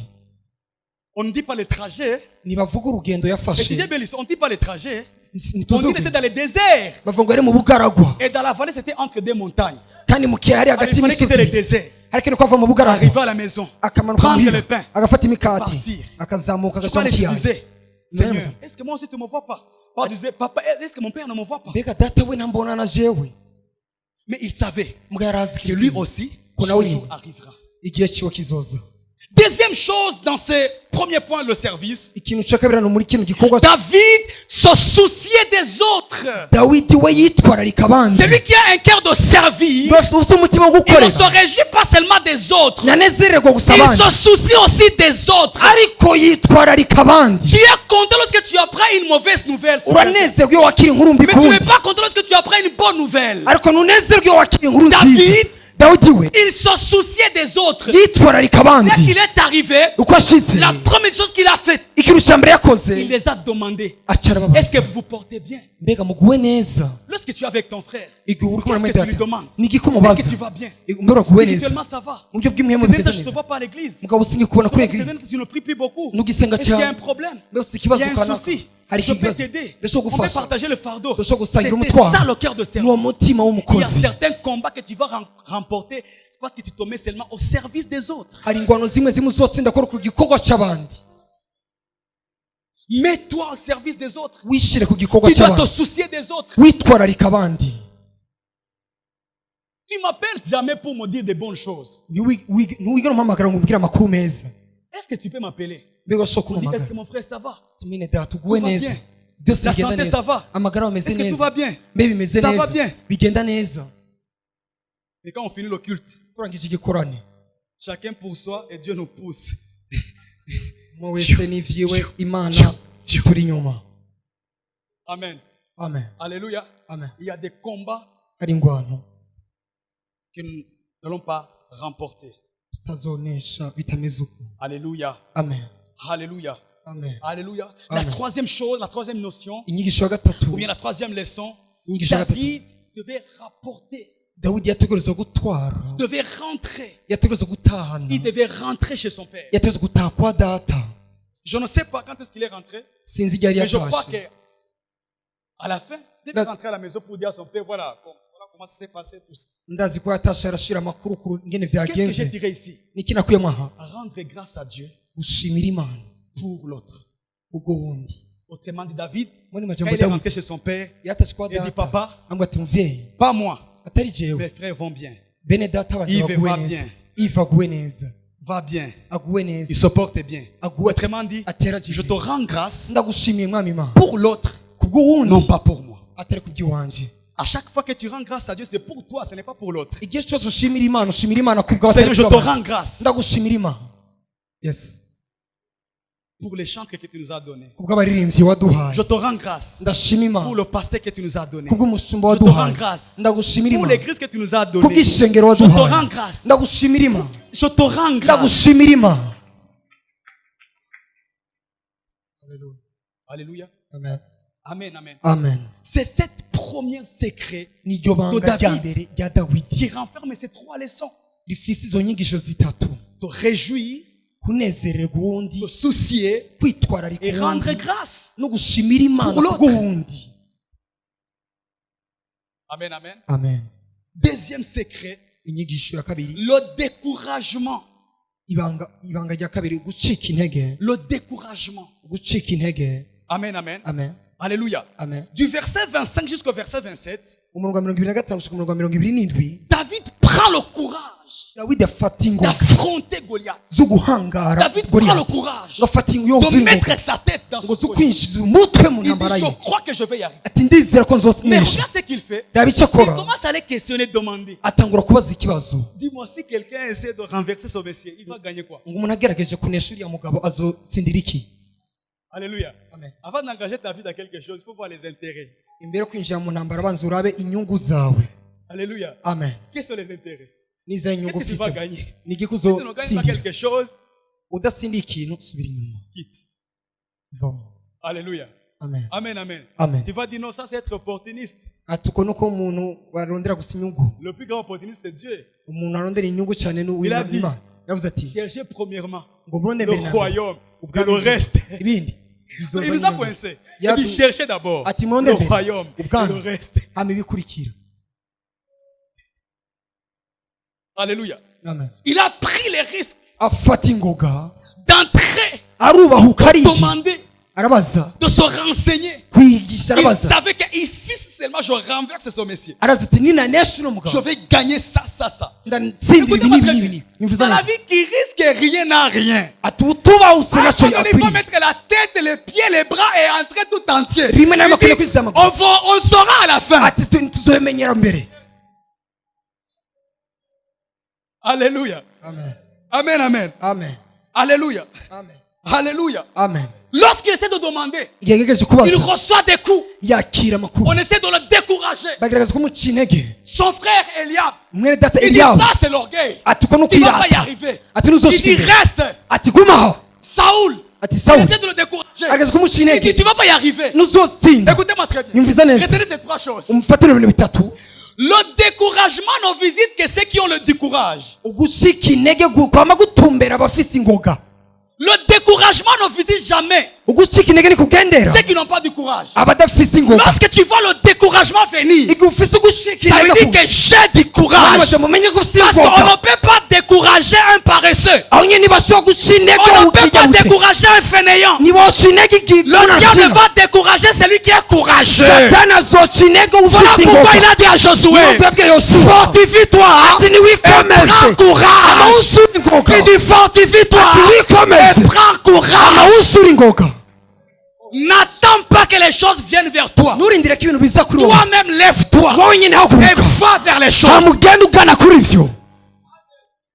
On ne dit pas le trajet. Nibavuga urugendo yafashe. Étudiez bien l'histoire. On ne dit pas le trajet. On dit ntituzi qu'il était dans le désert. bavuga ngo ari mu bugaragwa Et dans la vallée, c'était entre deux montagnes. kandi mu kiyaya hari Alors, hagati il fallait quitter le y'imisozi. désert. ariko ko ava mu bugaragwa Arriver à la maison. akamanuka Prendre muhira le pain. agafata imikati Partir. akazamuka Je agaca crois mu qu'il kiyaya. disait, Seigneur, Seigneur, est-ce que moi aussi tu ne me vois pas? Papa disait, papa, est-ce que mon père ne me voit pas? mbega data we ntambona na jewe. Mais il savait mbwa yarazi que lui aussi, Qu'on a son oui. jour arrivera. igihe ciwe kizoza. Deuxième chose dans ce premier point, le service, ikintu cya kabiri hano muri kino gikorwa David se souciait des autres. Dawidi we yitwararika abandi. Celui qui a un cœur de servir, ufite umutima wo il ne gukorera se réjouit pas seulement des autres, nanezererwa gusa il abandi se soucie aussi des autres. ariko yitwararika abandi. Tu es content lorsque tu apprends une mauvaise nouvelle. uranezerwa iyo wakira inkuru mbi Mais tu n'es kundi pas content lorsque tu apprends une bonne nouvelle. ariko ntunezerwa iyo wakira inkuru nziza. David, Dawidi we il se souciait des autres. yitwararika Dès abandi. qu'il est arrivé, uko ashize la première chose qu'il a faite, ikintu cya mbere il yakoze les a demandé, acara est-ce que ababaza vous vous portez bien? mbega muguwe neza. Lorsque tu es avec ton frère, igihe uri kumwe na qu'est-ce que tu lui data demandes? ni iki Est-ce umubaza que tu vas bien? mbega uraguwe neza Spirituellement, ça va. mu buryo bw'imihemu C'est bimeze ça, je ne te neza vois pas à l'église. mugabo singi kubona kuri C'est eglise vrai que tu ne pries plus beaucoup. nugisenga Est-ce qu'il y a un cyane problème? mbega ufite Il ikibazo y a un kanaka souci. hari Je peux ikibazo t'aider. ndashobora On peut gufasha partager le fardeau. ndashobora gusangira C'était umutwaro ça le cœur de ni service. uwo mutima Il y a w'umukozi. certains combats que tu vas remporter, c'est parce que tu te mets seulement au service des autres. hari ingwano zimwe uzotsinda kora ku gikorwa cy'abandi. Mets-toi au service des autres. wishire ku gikorwa Tu dois te cy'abandi soucier des autres. witwararika abandi. Tu m'appelles jamais pour me dire des bonnes choses. ntiwigera umpamagara ngo umbwire amakuru meza. Est-ce que tu peux m'appeler? mbega ushobora On dit, est-ce kumpamagara que mon frère, ça va? tumene data uguwe Tout va neza bien. byose La bigenda santé, neza ça va? amagara ameze Est-ce que tout neza va bien? mbe bimeze Ça va neza bien. bigenda neza. Et quand on finit le culte, turangije igikorane chacun pour soi et Dieu nous pousse. umwe wese n'ivyiwe imana turi inyuma. Amen. amen Alléluia. amen. Il y a des combats hari ingwano que nous n'allons pas remporter. tutazonesha bitameze uko. Alléluia. amen Alléluia. amen. Alléluia. La Amen. troisième chose, la troisième notion, inyigisho ya gatatu ou bien la troisième leçon, inyigisho ya gatatu David devait rapporter, dawidi yategerezwa gutwara devait rentrer. yategerezwa gutahana Il devait rentrer chez son père. yategerezwa gutaha kwa data. Je ne sais pas quand est-ce qu'il est rentré, sinzi igihe yari mais je crois yatashe que à la fin, dès qu'il est rentré à la maison pour dire à son père, voilà comment ça s'est passé tout ça. ndazi ko yatashe arashira amakuru ku ngene Qu'est-ce que j'ai vyagenze. tiré ici? niki nakuyemo aha Rendre grâce à Dieu gushimira imana pour l'autre. ubwo wundi. Autrement dit, David, muri quand majambo il est dawidi rentré chez son père, yatashe kwa il dit, data papa, ambwa ati muvyeyi pas moi, atari jewe mes frères vont bien. bene data banje Yves baguwe va neza. bien. Yves aguwe neza Va bien. aguwe Il neza se porte bien. aguwe Autrement dit, atera je te rends grâce ndagushimiye mwami imana pour l'autre, kubw'uwundi non pas pour moi. atari kubw'iwanje. À chaque fois que tu rends grâce à Dieu, c'est pour toi, ce n'est pas pour l'autre. igihe cyose ushimira imana ushimira imana kubwawe Seigneur, je te kubw'abandi. rends grâce ndagushimira imana yes pour les chants que tu nous as donnés. kubw'abaririmbyi waduhaye Je te rends grâce ndashima pour imana le pasteur que tu nous as donné. kubw'umushumba Je te rends waduhaye grâce ndagushimira pour imana l'église que tu nous as donnée. kubw'ishengero Je te rends waduhaye grâce. ndagushimira imana Je te rends grâce. ndagushimira imana. Alléluia. amen Amen, amen. amen. C'est cette première secret niryo banga David. rya mbere rya qui dawidi renferme ces trois leçons. rifise izo nyigisho zitatu: Te réjouir, kunezererwa uwundi, se soucier kwitwararika et rendre uwundi grâce. no gushimira Imana Pour l'autre. kubw'uwundi. Amen, amen. Amen. Deuxième secret, Inyigisho ya kabiri, le découragement. ibanga rya kabiri, gucika intege. Le découragement. Gucika intege. Amen, amen. Amen. Alléluia. Amen. Du verset 25 jusqu'au verset 27, umurongo wa 25 gushika umurongo wa 27, David prend le courage Dawidi afata ingoga d'affronter Goliath. zo guhangara David prend le Goliath, courage ngafata ingoga de z'ingoga mettre sa tête dans ngo son zo collier. kwinjiza umutwe mu Il ntambara dit, ye. je crois que je vais y arriver. Ati ndizera ko Mais nzonesha. regarde ce qu'il fait. Raba icyo Il akora, commence à les questionner, demander. atangura kubaza ikibazo Dis-moi, si quelqu'un essaie de renverser son messier, il va gagner quoi? ngo umuntu agerageje kunesha uriya mugabo azotsindira iki? Alléluia. Amen. Avant d'engager ta vie dans quelque chose, il faut voir les intérêts. Imbere yo kwinjira mu ntambara banza urabe inyungu zawe. Alléluia. Amen. Quels sont les intérêts? Niza inyungu Qu'est-ce que tu vas ufise gagner? nigi Si tu ne gagnes pas kuzotsindira. quelque chose, Udatsindiye ikintu subira inyuma. quitte. Vamo. Alléluia. Amen. Amen, amen. Amen. Tu vas dire non, ça c'est être opportuniste. Ati uko nuko umuntu barondera gusa inyungu. Le plus grand opportuniste, c'est Dieu. Umuntu arondera inyungu cyane Il a dit, n'uw'Imana. Yavuze ati cherchez premièrement ngo muronde le mbere na mbere royaume, et ubwami le reste. ibindi Il bizoza nous a nyuma. pointé. Il a dit, cherchez d'abord Ati muronde le mbere royaume, et le ubwami reste. hama ibikurikira. Alléluia. Amen. Il a pris les risques Afata ingoga d'entrer, arubahuka de arinjira demander, arabaza de se renseigner. kwigisha Il arabaza savait qu'ici seulement je renverse son messier. araza ati ninanesha uno Je mugabo vais gagner ça, ça, ça. ndatsindira ibi Écoutez-moi n'ibi très n'ibi bien. nyumviza Dans la neza vie qui risque rien n'a rien. ati utubahuse À un ntacyo moment donné, il faut yakwiriye. mettre la tête, les pieds, les bras et entrer tout entier. rimwe na rimwe Il akwiye dit, kwisiza amaguru on saura à la fin. ati tuzomenyera mbere. Alléluia. Amen. Amen, amen. Amen. Alléluia. Amen. Alléluia. Amen. Lorsqu'il essaie de demander, yagerageje il kubaza reçoit des coups. yakira amakuru On essaie de le décourager. bagerageza kumuca intege. Son frère Eliab, mwene data il dit Eliyabu ça c'est l'orgueil. ati uko Tu ne vas pas y n'ukwirata arriver. ati Il nuzoshika dit imbere reste. ati gumaho Saoul, ati il Sawuli essaie de le décourager. agerageza kumuca Il dit intege tu ne vas pas y arriver. nuzotsinda. Écoutez-moi très bien. Nyumviza neza Retenez ces trois choses. umufatire ibintu bitatu. Le découragement ne visite que ceux qui ont le décourage. ugucika intege kwama gutumbera abafise ingoga. Le découragement ne visite jamais ugucika intege ni kugendera ceux qui n'ont pas du courage. abadafise ingoga. Lorsque tu vois le découragement venir, igihe ufise ugucika ça veut intege dire que j'ai du courage. mumenye ko ufise Parce qu'on ingoga. ne peut pas décourager un paresseux. aho nyine ntibashobora guca intege On ne peut pas ukijya gute. décourager un fainéant. ntiboca intege igihe Le diable va décourager celui qui est courageux. satani azoca intege Voilà ufise pourquoi il ingoga. a dit à Josué, Niyo yabwiye Yosuwa fortifie-toi ati et prends niwikomeze courage. amawusura ingoga Il dit fortifie-toi ati wikomeze et prends courage. amawusura ingoga. N'attends pas que les choses viennent vers toi. nturindire ko ibintu biza kuri wowe. Toi-même lève-toi wowe nyine et haguruka va vers les choses. hamugenda ugana kuri ivyo.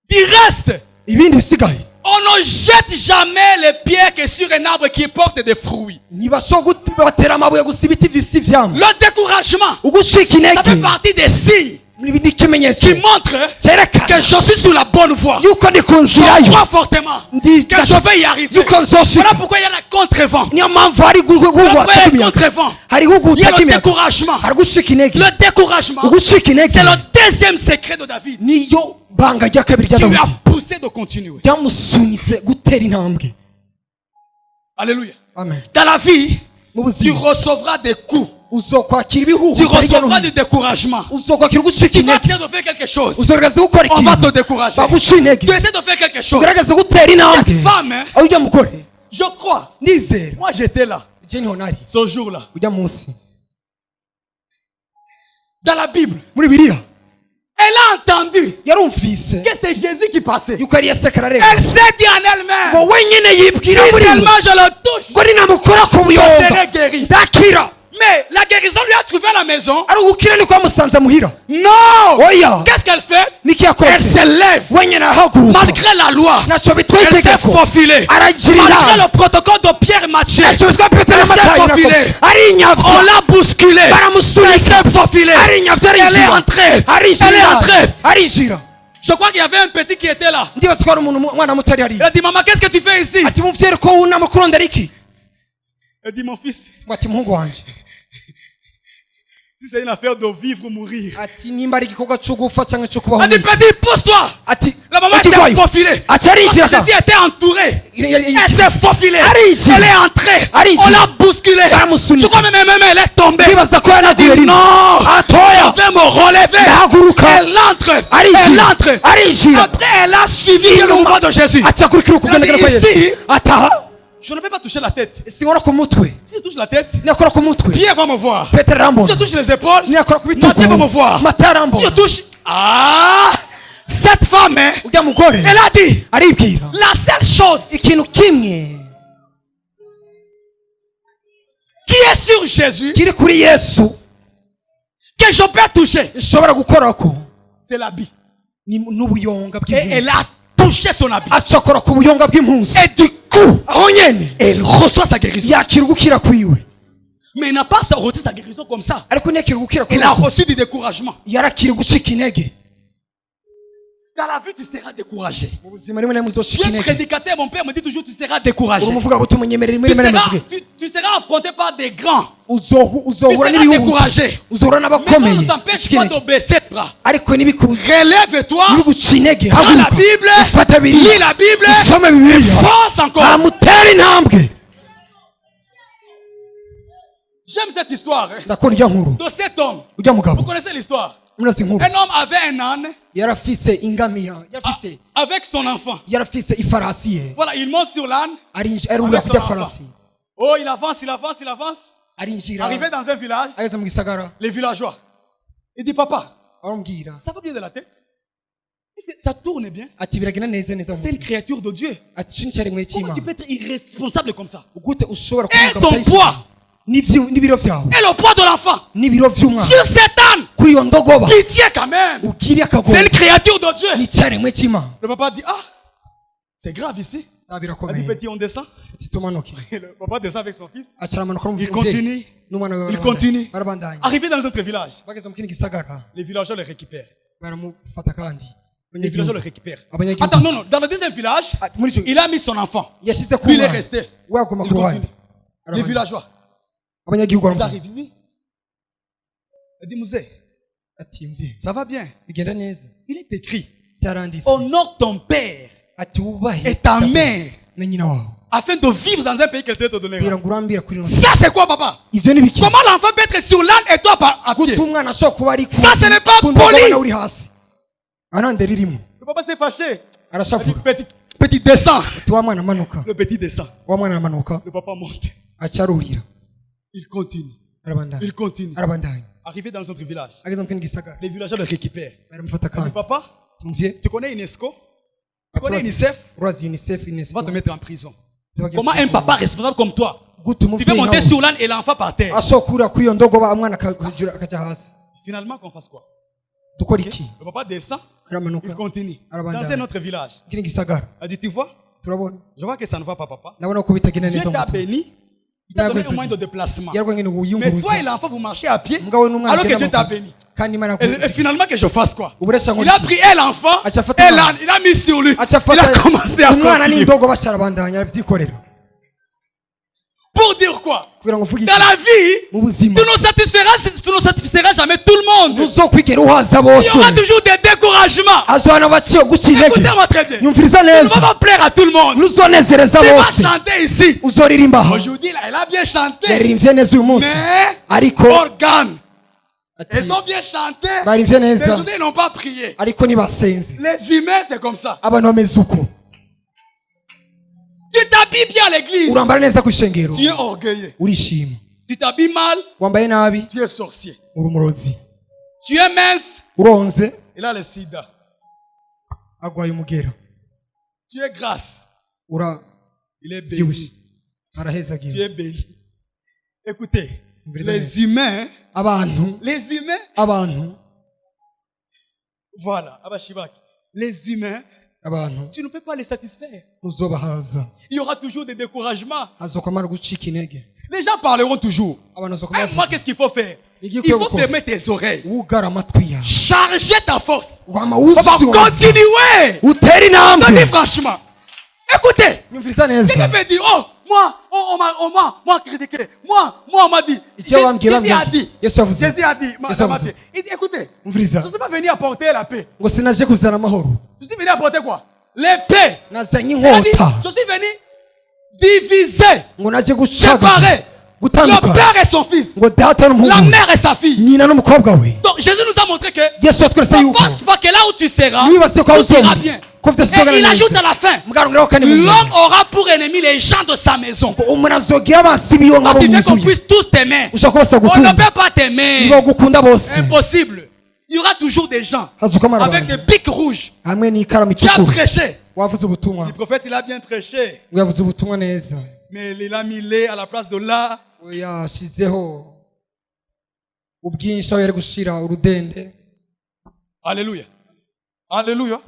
Il reste. ibindi bisigaye On ne jette jamais les pierres que sur un arbre qui porte des fruits. ntibashobora batera amabuye gusa ibiti bifise ivyamwa. Le découragement, ugucika ça fait intege partie des signes ni ikimenyetso qui montrent cyerekana que je suis sur la bonne voie. yuko ndi ku Je nzira yo crois fortement Ndi- que je vais y arriver. yuko nzoshika. Voilà pourquoi il y a la contre-vent. niyo mpamvu hari Voilà pourquoi il y a le guhugata imiyaga, contre-vent. hari Il y a guhugata le imiyaga, découragement. hari gushika intege. Le découragement, ugushika intege c'est le deuxième secret de David niyo banga rya kabiri rya qui lui a Dawidi poussé de continuer. ryamusunitse gutera intambwe. Alléluia. Amen. Dans la vie, mu tu buzima recevras des coups. uzokwakira Tu ibihugu hirya no recevras hino. du découragement. uzokwakira ugushika Tu vas intege, essayer de faire quelque chose. uzogerageza gukora On va te ikintu décourager. baguca intege, Tu essaies de faire quelque chose. ugerageza gutera intambwe. Cette femme, hein, aho ujya mugore je crois. nizera Moi, j'étais là, je niho nari ce jour-là. ujya munsi Dans la Bible, muri biriya elle a entendu yarumvise que c'est Jésus qui passait. yuko ari Yesu arareba Elle s'est dit en elle-même, ngo wenyine si yibwira muri we seulement je le touche, ngo ninamukora ku je buyonga serai guéri. ndakira. Mais la guérison lui a trouvé à la maison. ari ugukira niko yamusanze muhira. Non! oya Qu'est-ce qu'elle fait? niki Elle yakoze se lève. wenyine arahaguruka Malgré la loi, ntacyo bitwaye elle s'est itegeko faufilée. aragirira Malgré le protocole de Pierre et Matthieu, ntacyo bitwaye petero Elle s'est n'amatayi faufilée. ari on inyavya l'a bousculée. Elle baramusunika s'est faufilée. ari inyavya Elle est arinjira entrée. Elle est arinjira entrée. arinjira. Je crois qu'il y avait un petit qui était là. ndibaza ko hari umwana muto ari Il hariya a dit, maman, qu'est-ce que tu fais ici? ati muvyeyi ko wunama kurondera iki? Elle dit, mon fils, ngo ati muhungu wanje Si c'est une affaire de vivre ou mourir. ati nimba ari igikorwa cyo gupfa cyangwa cyo kubaho Elle dit, petit, pousse-toi. ati La maman s'est faufilée. ati arinjira Jésus était entouré. Elle s'est faufilée. Arinjira. Elle est entrée. Arinjira. On l'a bousculée. Baramusunika. Je crois même elle est tombée. ndibaza ko yanaguye Elle dit, rimwe non. atoya Je vais me relever. ndahaguruka Elle entre. Elle arinjira entre. arinjira Après, elle a suivi le mouvement de Jésus. ati akurikira ukugendagera kwa Ici. Yesu ataha Je ne peux pas toucher la tête. sinkora ku mutwe Si je touche la tête, nakora ku mutwe Pierre va me voir. petero Si arambona je touche les épaules, nakora ku Matthieu va me bitugu voir. mata Si arambona je touche... Ah! Cette femme, hein, ujya mugore elle a dit, aribwira la seule chose ikintu kimwe qui est sur Jésus, kiri kuri Yesu que je peux toucher, ishobora gukorako c'est l'habit. ni n'ubuyonga Et elle bw'impunzi a touché son habit. acakora ku buyonga bw'impunzi Et du coup, aho nyene elle reçoit sa guérison. yakira ugukira kwiwe Mais elle n'a pas reçu sa guérison comme ça. ariko ntiyakira ugukira Elle a kwiwe reçu du découragement. yarakira gucika intege Dans la vie, tu seras découragé. mu buzima rimwe na rimwe Je uzoshika suis intege prédicateur, mon père me dit toujours, tu seras découragé. uri umuvuga ngo tumunyemere rimwe Tu rimwe na seras, rimwe tu seras affronté par des grands. Tu uzohura seras n'ibihugu découragé. uzohura Mais ça n'abakomeye ne t'empêche ucika pas intege. de baisser les bras. ariko Relève-toi. ntibiguca intege Prends la haguruka Bible. ufata Lis biriya la Bible. usome bibiliya Fonce encore. amutera intambwe J'aime cette histoire hein, ndakunda ijya nkuru de cet homme. ujya Vous mugabo connaissez l'histoire? murazi nkuru Un homme avait un âne yarafise ingamiya yarafise avec son enfant. yarafise ifarasi ye Voilà, il monte sur l'âne. arurira Avec kurya son farasi Oh, il avance, il avance, il avance. arinjira Arrivé dans un village, ageze mu gisagara les villageois. Il dit, papa, aramubwira ça va bien de la tête? Est-ce que ça tourne bien? ati biragenda neza neza C'est une créature de Dieu. ati cyo cyaremwe Comment tu cy'Imana peux être irresponsable comme ça? gute ushobora Et kuvuga ton batari poids n'ibiro byawe et le poids de l'enfant n'ibiro by'umwana sur cet âne. kuri iyo ndogoba Pitié quand même. ukiri C'est akagogo une créature de Dieu. ni cyaremwe cy'Imana Le papa dit, ah, c'est grave ici. Ah, Il dit, birakomeye petit, on descend. ati tumanuke Et le papa descend avec son fils. acaramanuka Il continue. n'umwana we Il continue. barabandanya Arrivé dans notre village, bageze mu kindi gisagara les villageois le récupèrent. baramufata kandi Les villageois le récupèrent. Abanyagihugu. Attends, non, non. Dans le deuxième village, Ah, muri icyo il a mis son enfant. yashyize ku Puis il est mwana resté. we aguma Il ku ruhande continue. Les villageois, abanyagihugu ils baramuha arrivent. Il dit, Mouzé, ati mvi ça va bien. bigenda neza Il est écrit, cyaranditse honore ton père ati wubahe et ta mère na nyina wawe afin de vivre dans un pays qu'elle te kugira donnera. ngo urambire kuri ino Ça, c'est quoi, papa? ivyo ni biki Comment l'enfant peut être sur l'âne et toi à pied? gute umwana ashobora kuba ari Ça, ce n'est pas ku ndogoba poli. nawe uri hasi anande ririmo Le papa s'est fâché. Il dit, arashavura petit, descend. ati wa mwana amanuka Le petit descend. wa mwana aramanuka Le papa monte. acarurira Il continue. arabandanya Il continue. arabandanya Arrivé dans notre village, ageze mu kindi gisagara les villageois le récupèrent. baramufata Il dit, kandi papa, tumvye tu connais UNESCO? Tu connais UNICEF? urazi unicef On unesco va te mettre en prison. Tubagira Comment un prison. papa responsable comme toi, gute tu veux umuvyeyi monter nkawe sur l'âne et l'enfant par terre? ashobora kurira kuri iyo ndogoba umwana akaja hasi Finalement, qu'on fasse quoi? dukora iki Le papa descend, il aramanuka continue. Arabandanya. Dans un autre village, kindi gisagara il dit, tu vois, turabona je vois que ça ne va pas, papa. ndabona ko bitagenda Dieu neza t'a mu béni, il t'a donné un Yaguze. moyen de déplacement. yarwa ngene Mais wiyunguruza toi et l'enfant, vous marchez à pied, mugabo n'umwana alors que agenda Dieu t'a amaguru. béni. kandi imana Et finalement, que je fasse quoi? uburesha Il a pris et l'enfant, Achafata et umwana. l'âne, il a mis sur lui. Il a acafata commencé à umwana continuer. n'indogoba arabandanya arabyikorera Pour dire quoi? kugira ngo uvuge Dans la vie, mu buzima tu ne satisferas jamais tout le monde. ntuzokwigera uhaza Il y bose aura toujours des découragements. azohana baciye guca intege Écoutez-moi très bien. Tu nyumviriza ne vas neza pas plaire à tout le monde. ntuzonezereza Tu vas bose chanter ici. uzoririmba aha Aujourd'hui, là, elle a bien chanté. yaririmbye neza uyu munsi Mais, ariko organes. ati Elles ont bien chanté. baririmbye Mais neza aujourd'hui, ils n'ont pas prié. ariko ntibasenze Les humains, c'est comme ça. abantu bameze uko Tu t'habilles bien à l'église. urambara neza ku ishengero Tu es orgueilleux. urishima Tu t'habilles mal. wambaye nabi Tu es sorcier. uri umurozi Tu es mince. uronze Il a le sida. agwaye umugera Tu es grasse. urabyibushye Il est béni. Tu arahezagiwe es béni. Écoutez, Vous les humains, abantu les voilà, Abashibaki, les humains, abantu tu ne peux pas les satisfaire. uzobahaza Il y aura toujours des découragements. azokwamara gucika intege Les gens parleront toujours. abantu Hein, azokwamara moi, qu'est-ce qu'il faut faire? Il Il faut fermer tes oreilles. wugara amatwi yawe Charger ta force. wama On va wuzuza continuer. utera Je te dis intambwe franchement. Écoutez, nyumviriza neza quelqu'un peut dire, oh, moi, on m'a critiqué. Moi, on m'a dit. Jésus a dit. Jésus a dit. Il dit, écoutez, je ne suis pas venu apporter la paix. Je suis venu apporter quoi? L'épée. Je suis venu diviser, séparer. Le père et son fils, la mère et sa fille. Donc Jésus nous a montré que ne pense pas que là où tu seras, tout sera bien. Et il ajoute à la fin, l'homme aura pour ennemi les gens de sa maison. Donc il veut qu'on puisse tous t'aimer. On ne peut pas t'aimer. Impossible. Il y aura toujours des gens avec des pics rouges qui a prêché. Le prophète, il a bien prêché. Mais il a mis lait à la place de là. Alléluia. Alléluia.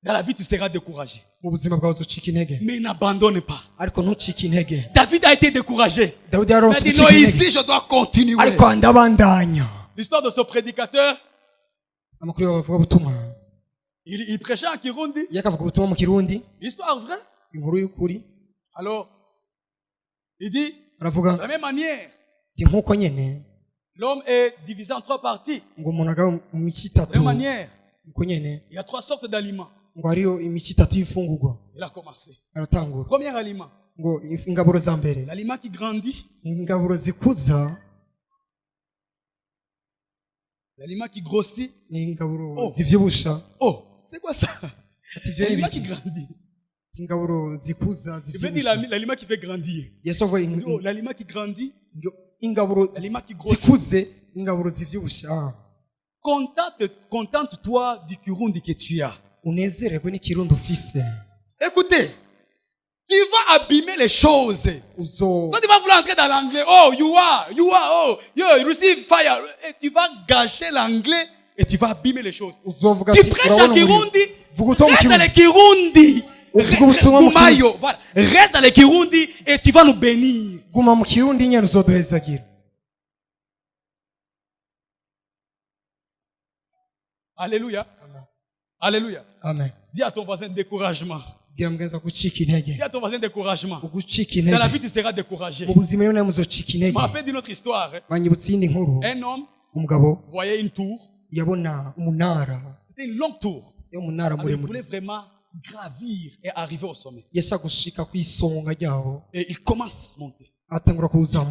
Dans la vie, tu seras découragé. Mais n'abandonne pas. David a été découragé. Il a dit non, ici je dois continuer. L'histoire de ce prédicateur, il prêchait en Kirundi. Histoire vraie. Alors, il dit, de la même manière, l'homme est divisé en 3 parties. De la même manière, il y a 3 sortes d'aliments. Il a commencé. Premier aliment. L'aliment qui grandit. L'aliment qui grossit. Oh, c'est quoi ça? L'aliment qui grandit. Je veux dire l'aliment qui fait grandir. Oh, l'aliment qui grandit. L'aliment qui grossit. Contente-toi du Kirundi que tu as. Écoutez, tu vas abîmer les choses. Quand tu vas vouloir entrer dans l'anglais, oh, you are, oh, you receive fire. Et tu vas gâcher l'anglais et tu vas abîmer les choses. Tu prêches en Kirundi, reste dans le Kirundi. Reste dans le Kirundi et tu vas nous bénir. Alléluia. Alléluia. Amen. Dis à ton voisin découragement. Dis à ton voisin découragement. Dans la vie, tu seras découragé. Je me rappelle d'une autre histoire. Un homme voyait une tour. C'était une longue tour. Alors, il voulait vraiment gravir et arriver au sommet. Et il commence à monter. Il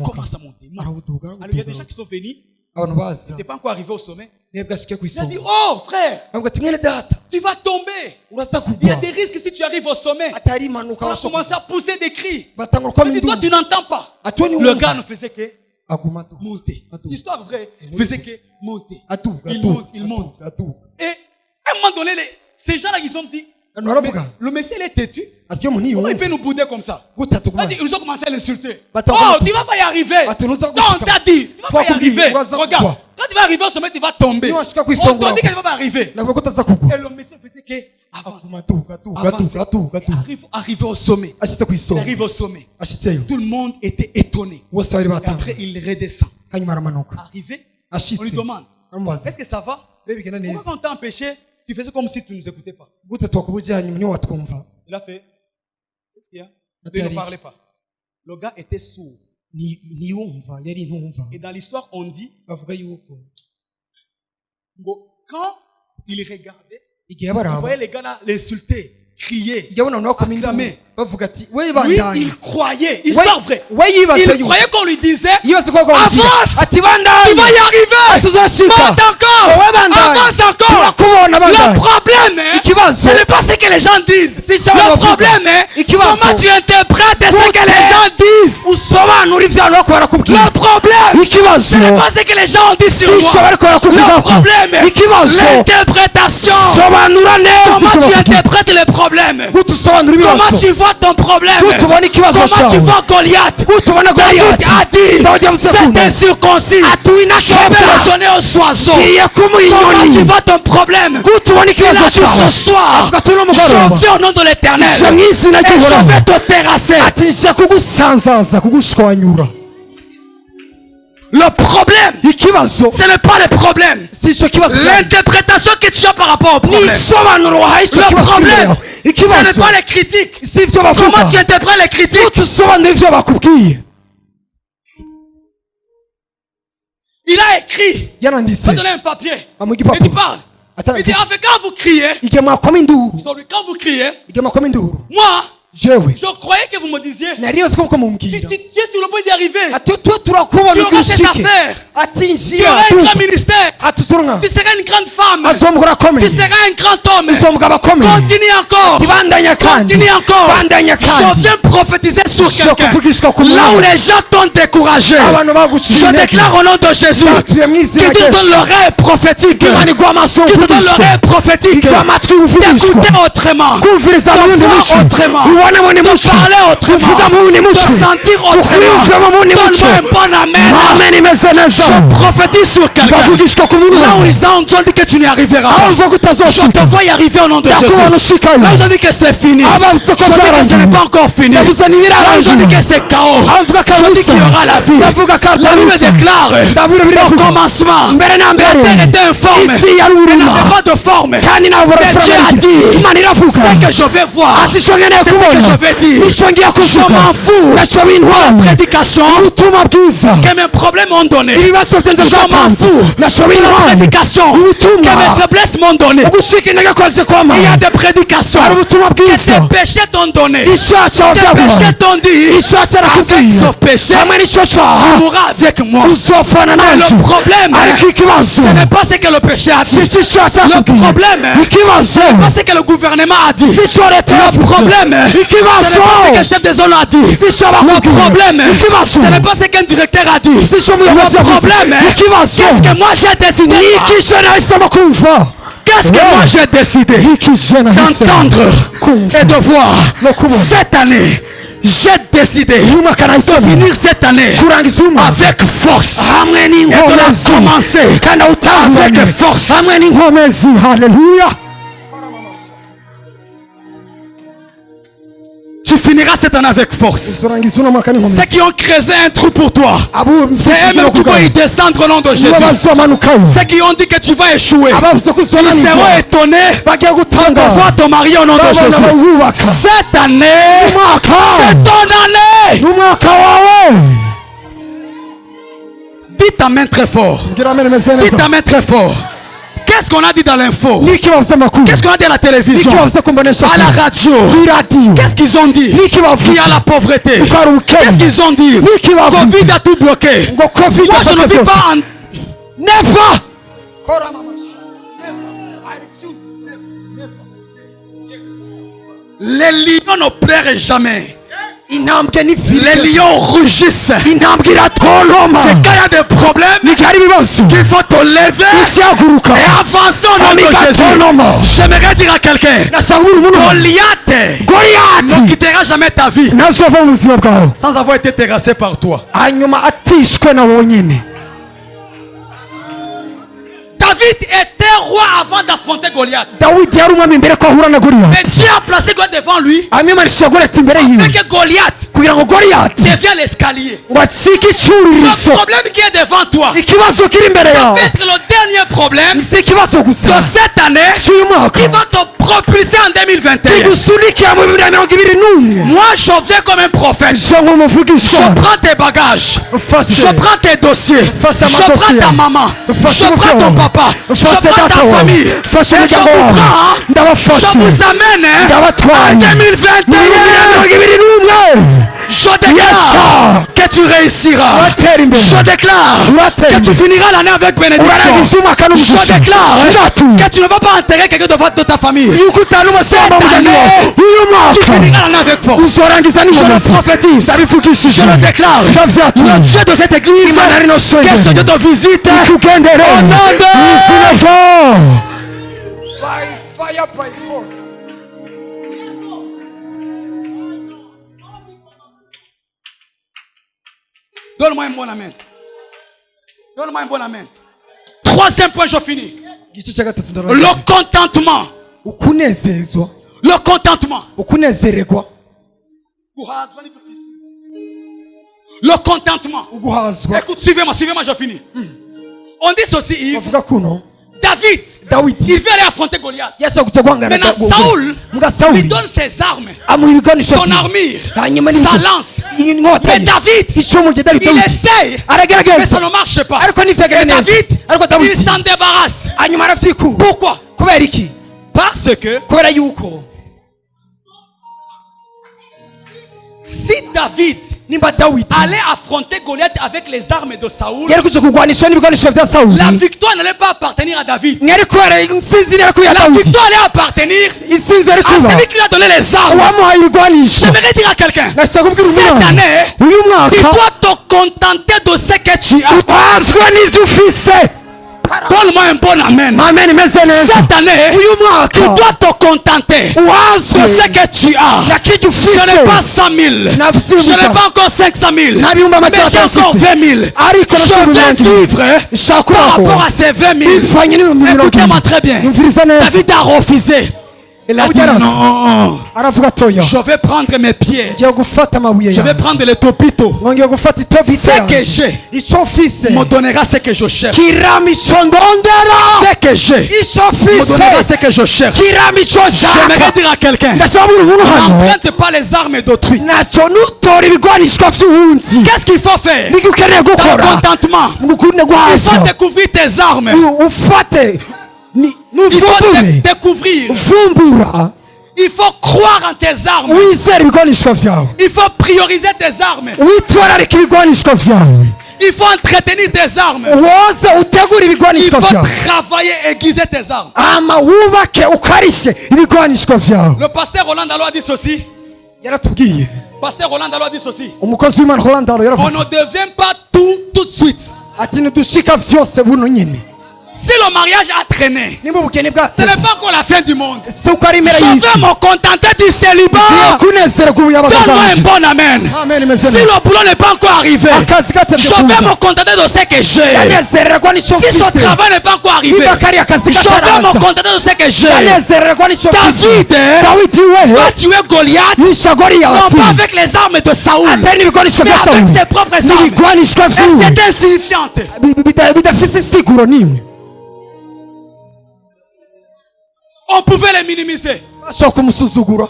commence à monter. Alors, il y a des gens qui sont venus. Ils n'étaient pas encore arrivés au sommet. Il a dit, oh frère, tu vas tomber. Il y a des risques si tu arrives au sommet. On va commencer à pousser des cris. Il dit, toi tu n'entends pas. Le gars ne faisait que monter. C'est l'histoire vraie. Il faisait que monter. Il monte. Et à un moment donné, ces gens-là qui sont dit, le Messie il est têtu. Comment il peut nous bouder comme ça? Ils ont commencé à l'insulter. Oh, tu vas pas y arriver. On t'a dit, tu vas pas y arriver. Regarde, quand tu vas arriver au sommet, tu vas tomber. On t'a dit que tu vas pas arriver. Et le Messie faisait que avance. Arrive au sommet. Il arrive au sommet. Tout le monde était étonné. Et après, il redescend. Arrivé, on lui demande, est-ce que ça va? Pourquoi quand on t'a empêché, tu faisais comme si tu ne nous écoutais pas? Il a fait. Qu'est-ce qu'il y a? Il ne parlait pas. Le gars était sourd. Et dans l'histoire, on dit, quand il regardait, il voyait les gars là l'insulter, crier, acclamer. Lui, il croyait, histoire vraie. Il croyait qu'on lui disait, avance, tu vas y arriver, monte encore, avance encore. Le problème, ce n'est pas ce que les gens disent. Le problème est comment tu interprètes ce que les gens disent. Le problème, ce n'est pas ce que les gens disent sur moi. Le problème est l'interprétation. Comment tu interprètes le problème? Comment tu vois ton problème? Comment tu vois Goliath? David a dit, c'est incirconcis. Je vais le donner aux oiseaux. Comment tu vois ton problème? Il a dit ce soir, je viens au nom de l'Éternel et je vais te terrasser. Le problème, ikibazo ce n'est pas le problème. si icyo kibazo L'interprétation que tu as par rapport au problème. n'isobanuro wahaye icyo Le kibazo problème, imbere yawe. ce n'est ikibazo pas les critiques. si ibyo Comment bavuga tu interprètes les critiques? tusobanura ibyo bakubwiye. Il a écrit. yaranditse Il a donné un papier. amuha Il dit igipapuro parle. Il dit ataravuga en fait quand vous criez, igihe mwakoma induru quand vous criez, igihe mwakoma induru moi, jewe je croyais que vous me disiez, nari nzi ko tu mumbwira es sur le point d'y arriver. ati tuba turakubona Tu auras cette ugushike affaire. ati Tu njira auras un tu grand ministère. ati turonka Tu seras une grande femme. azomugora Tu akomeye seras un grand homme. uzomugabo akomeye Continue encore. tibandanya kandi Continue encore. bandanya Je kandi viens prophétiser sur cyo quelqu'un. kuvugishwa ku Là où muntu les gens t'ont découragé, abantu baguciye je déclare au nom de Jésus batuye mu que izina tu rya donnes Yesu l'oreille prophétique. imana igwa amaso Tu te donnes uvugishwa l'oreille prophétique. igwa amatwi uvugishwa D'écouter autrement. kumviriza mu wundi muco autrement. ubona mu wundi De muco parler autrement. uvuga mu wundi De muco sentir autrement. ukwiyumvamo mu wundi muco Donne-moi un bon amen. amen imeze neza Je prophétise sur quelqu'un. ndavugishwa ku muntu Là où wawe ils ont dit que tu n'y arriveras aho pas. mvuga Je te utazoshika vois y arriver au nom de Jésus. ndakubona ushikayo Là où ils ont dit que c'est fini. abavuze ko Je dis que ce byarangiye n'est pas encore fini. Là ndavuze où ils ont dit ntibirarangiye que c'est chaos. aho mvuga ko Je dis qu'il y aura la vie. ndavuga ko La Bible atarusa déclare ndabura au biravuga commencement, mbere na la terre mbere était informe. isi yari Elle uruma n'avait pas de forme. kandi ntabwo Mais Dieu a dit, imana iravuga c'est que je vais voir. ati icyo nkeneye C'est ce que kubona je vais dire. icyo ngiye Je kuvuga m'en fous. ntacyo La bintwaye prédication ubutumwa bwiza que mes problèmes m'ont donné. ibibazo byanjye Je m'en byatanze fous. ntacyo La bintwaye prédication que ubutumwa mes faiblesses m'ont donné. ugushika intege kwaje kwama Il y a des prédications hari ubutumwa que bwiza tes péchés t'ont donné. icyaha cyawe Tes byaguhaye péchés t'ont dit, icyaha avec cyarakubwiye ce péché, hamwe n'icyo tu cyaha mourras avec moi. uzopfana Mais nanjye le problème, ariko ikibazo ce n'est pas ce que le péché a si dit. icyo cyaha Le cyakubwiye problème, ikibazo pas ce que le gouvernement a dit. si icyo leta Le yavuze problème, ce ikibazo n'est pas ce que le chef des zones a dit. si icyo Le bakubwiye problème, ikibazo ce n'est pas ce qu'un directeur a dit. si icyo Le umuyobozi yavuze problème, ikibazo qu'est-ce que moi j'ai décidé? ni ikisho nahisemo kumva Qu'est-ce que moi j'ai décidé ikisho nahisemo d'entendre kumva et de voir no kubona cette année? J'ai décidé uyu mwaka de nahisemo finir cette année kurangiza uyu mwaka avec force hamwe et de la n'inkomezi commencer kandi awutangurane avec force. hamwe n'inkomezi haleluya Tu finiras cette année avec force. uzorangiza uno mwaka Ceux n'inkomezi qui ont creusé un trou pour toi, abo c'est eux-mêmes qui vont y descendre au nom de Jésus. bazomanukayo Ceux qui ont dit que tu vas échouer, abavuze ko ils seront uzonanirwa étonnés bagiye de gutangara voir te marier au nom de babona Jésus. bawubaka Cette année, umwaka c'est ton année. n'umwaka wawe Dis ta main très fort. ngira amere meze Dis neza ta main très fort. Qu'est-ce qu'on a dit dans l'info? niki bavuze amakuru Qu'est-ce qu'on a dit à la télévision? niki bavuze ku mbonesha À la radio? iradiyo Qu'est-ce qu'ils ont dit? niki bavuze Il y a la pauvreté. ko ari Qu'est-ce ubukene qu'ils ont dit? niki bavuze Covid a tout bloqué. ngo covid Moi, je ne afashe vis byose pas en... never Les lions ne pleurent jamais. intambwe Les n'ivire lions rugissent. intambwe iratonoma C'est quand il y a des problèmes niki hari ibibazo qu'il faut te lever isi yaguruka et avancer au nom de Jésus. igatonoma J'aimerais dire à quelqu'un, ndashaka uri umuntu Goliath ne goriyati quittera jamais ta vie ntazova mu buzima bwawe sans avoir été terrassé par toi. hanyuma atishwe na wonyine David était roi avant d'affronter Goliath. dawidi yari umwami imbere ko ahura na goriyati Mais Dieu a placé Goliath devant lui hanyuma arishyira goriyati imbere yiwe afin que Goliath kugira ngo goriyati devienne l'escalier. ngo acike Le icyuririzo problème qui est devant toi ikibazo kiri imbere ça yawe peut être le dernier problème si ikibazo gusa de cette année cy'uyu mwaka qui va te propulser en 2021. kigusunikira mu 2021 Moi, je viens comme un prophète. je nk'umuvugishwa Je prends tes bagages. ufashe Je prends tes dossiers. Face à ma Je prends dossier. ta maman. Face Je à mon prends ton frère. papa. Je Face à prends data ta wawe. famille. Face à Et je umuryango vous wawe. prends. ndabafashe Je vous amène en ndabatwaye 2021. Je déclare que tu réussiras. uratera imbere Je déclare uratera que tu imbere finiras l'année avec bénédiction. urarangiza umwaka Je n'umugisha déclare Ndatu. que tu ne vas pas enterrer quelqu'un de ta famille. yuko utari umusamba mu muryango wawe uyu Tu mwaka finiras l'année avec force. uzorangiza Je le n'inkomezi prophétise. ndabivugishije Je le déclare. ndavyatura Le Dieu de cette église, Imana ari no que sengero. ce Dieu te visite. ikugendere Au nom de- izina ryawe by fire by force Donne-moi un bon amen. Donne-moi un bon amen. Troisième point, je finis. igice cya gatatu ndarangiza Le contentement. ukunezezwa Le contentement. ukunezererwa Le contentement. uguhazwa Écoute, suivez-moi, je finis. On dit ceci, Yves. bavuga kuno David, Dawidi il veut aller affronter Goliath. yashaka kuja guhangana Maintenant, Saoul muga lui Sawuli donne ses armes, amuha ibikoresho son vye. armure, hanyuma sa lance. inkota Mais ye David, icumu rye Dawidi il essaye, mais aragerageza ça ne marche pas. ariko Et ntivyagenda neza David, ariko il Dawidi s'en débarrasse. hanyuma aravyikura Pourquoi? kubera iki Parce que kubera yuko si David nimba Dawidi allait affronter Goliath avec les armes de Saoul, yari kuja kurwanisha n'ibikoresho vya Sawuli la victoire n'allait pas appartenir à David. ntiyari kubera intsinzi yari kuya La Dawidi victoire allait appartenir intsinzi yari à kuba celui qui lui a donné les armes. uwamuhaye ibigwanisho J'aimerais dire à quelqu'un, ndashaka kubwira cette umwana année, uyu tu mwaka dois te contenter de ce que tu as. uhazwa n'ivyo ufise Donne-moi un bon amen. amen imeze neza Cette année, uyu tu mwaka dois te contenter de uhazwe ce que tu as. nakirya Je ufise n'ai pas 100 000. nafise Je n'ai ibihumbi pas encore 500 000. nta bihumbi Mais amajana j'ai encore atanu 20 000. mfise ariko Je nashaka vais kugira vivre nshaka par kubaho rapport à ces 20 000. bivanye n'ibihumbi mirongo Écoutez-moi ine très bien. yumviriza neza David a refusé. Il a dit David non. aravuga atoya Je vais prendre mes pieds. ngiye gufata amabuye Je vais yawe prendre les topitos. ngiye gufata itobito Ce que j'ai ico mfise me donnera ce que je cherche. kirama ico ndondera Ce que j'ai ico me donnera mfise ce que je cherche. kirama ico J'aimerais nshaka dire à quelqu'un, ndashaka kubwira umuntu hano n'emprunte pas les armes d'autrui. naco nutora ibigwanishwa vy'uwundi Qu'est-ce qu'il faut faire? niki ukeneye Dans le gukora contentement. mukunde Il faut guhazwa découvrir tes armes. ufate Il faut nuvumbure découvrir. vumbura Il faut croire en tes armes. wizera ibigwanishwa vyawe Il faut prioriser tes armes. witwararika ibigwanishwa vyawe Il faut entretenir tes armes. woze utegura Il ibigwanishwa faut vyawe travailler et aiguiser tes armes. ama wubake ukarishe ibigwanishwa vyawe Le pasteur Roland Dalo a dit ceci. yaratubwiye Pasteur Roland Dalo a dit ceci. umukozi w'imana holandalo On yaravuze ne devient pas tout de suite. ati ntidushika vyose buno nyene Si le mariage a traîné, nimba ubukene ce bwatevye n'est pas encore la fin du monde. si uko ari impera Je y'isi veux me contenter du ngiye célibat. kunezera kubuyabaga Donne-moi un bwanje bon amen. amen imeze Si neza le boulot n'est pas encore arrivé, akazi gatevye je vais kuza me contenter de ce que j'ai. ndanezererwa n'ico Si ce mfise travail n'est pas encore arrivé, niba kari akazi je vais me gataraza contenter de ce que j'ai. ndanezererwa n'ico mfise David dawidi wehe va tuer Goliath, yisha non goriyati pas avec les armes de Saoul, atari n'ibigwanishwa mais vya avec sawuli ses propres armes. n'ibigwanishwa Elle vyiwe c'est insignifiante. bidafise isiguro nimwe On pouvait les minimiser. bashobora kumusuzugura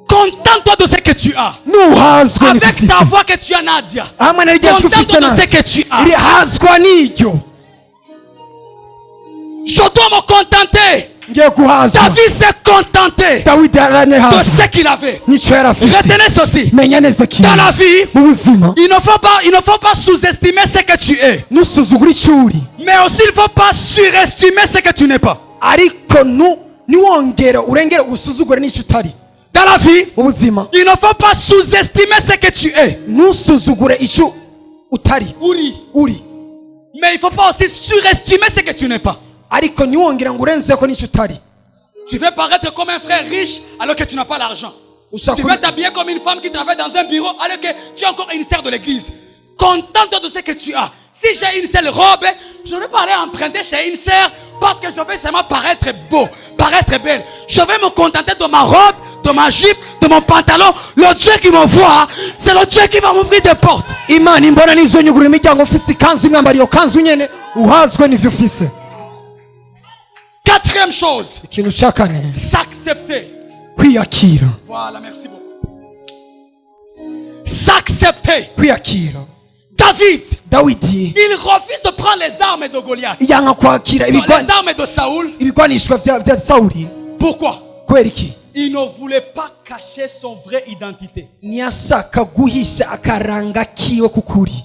Contente-toi de ce que tu as. nuhazwa n'icyo Avec ufise ta voix que tu as, Nadia. hamwe na rya ufise Contente-toi de ce nawe que tu as. rihazwa n'iryo Je dois me contenter. ngiye guhazwa David s'est contenté dawidi de aranehazwa ce qu'il avait. n'icyo yari afise Retenez ceci. menya neza Dans la kintu vie, mu buzima il ne faut pas sous-estimer ce que tu es. ntusuzugure icyo uri Mais aussi, il ne faut pas surestimer ce que tu n'es pas. ariko ntiwongere urengere usuzugure n'icyo utari Dans la vie, mu buzima il ne faut pas sous-estimer ce que tu es. ntusuzugure icyo utari uri Mais il ne faut pas aussi surestimer ce que tu n'es pas. ariko ntiwongere ngo urenze ko n'icyo utari Tu veux paraître comme un frère riche alors que tu n'as pas l'argent. ushaka Tu veux t'habiller comme une femme qui travaille dans un bureau alors que tu es encore une sœur de l'église. Contente de ce que tu as. Si j'ai une seule robe, je ne vais pas aller emprunter chez une sœur parce que je veux seulement paraître beau, paraître belle. Je vais me contenter de ma robe, de ma jupe, de mon pantalon. Le Dieu qui me voit, c'est le Dieu qui va m'ouvrir des portes. imana imbona n'izonyugura imiryango ufise ikanzu imwambara iyo kanzu nyene uhazwe n'ivyo ufise Quatrième chose, ikintu cya kane s'accepter. kwiyakira Voilà, merci beaucoup. S'accepter. kwiyakira David, dawidi il refuse de prendre les armes de Goliath. yanga kwakira Non, les armes de Saoul. ibigwanishwa vya sawuli Pourquoi? kubera iki Il ne voulait pas cacher son vraie identité. ntiyashaka guhisha akaranga kiwe k'ukuri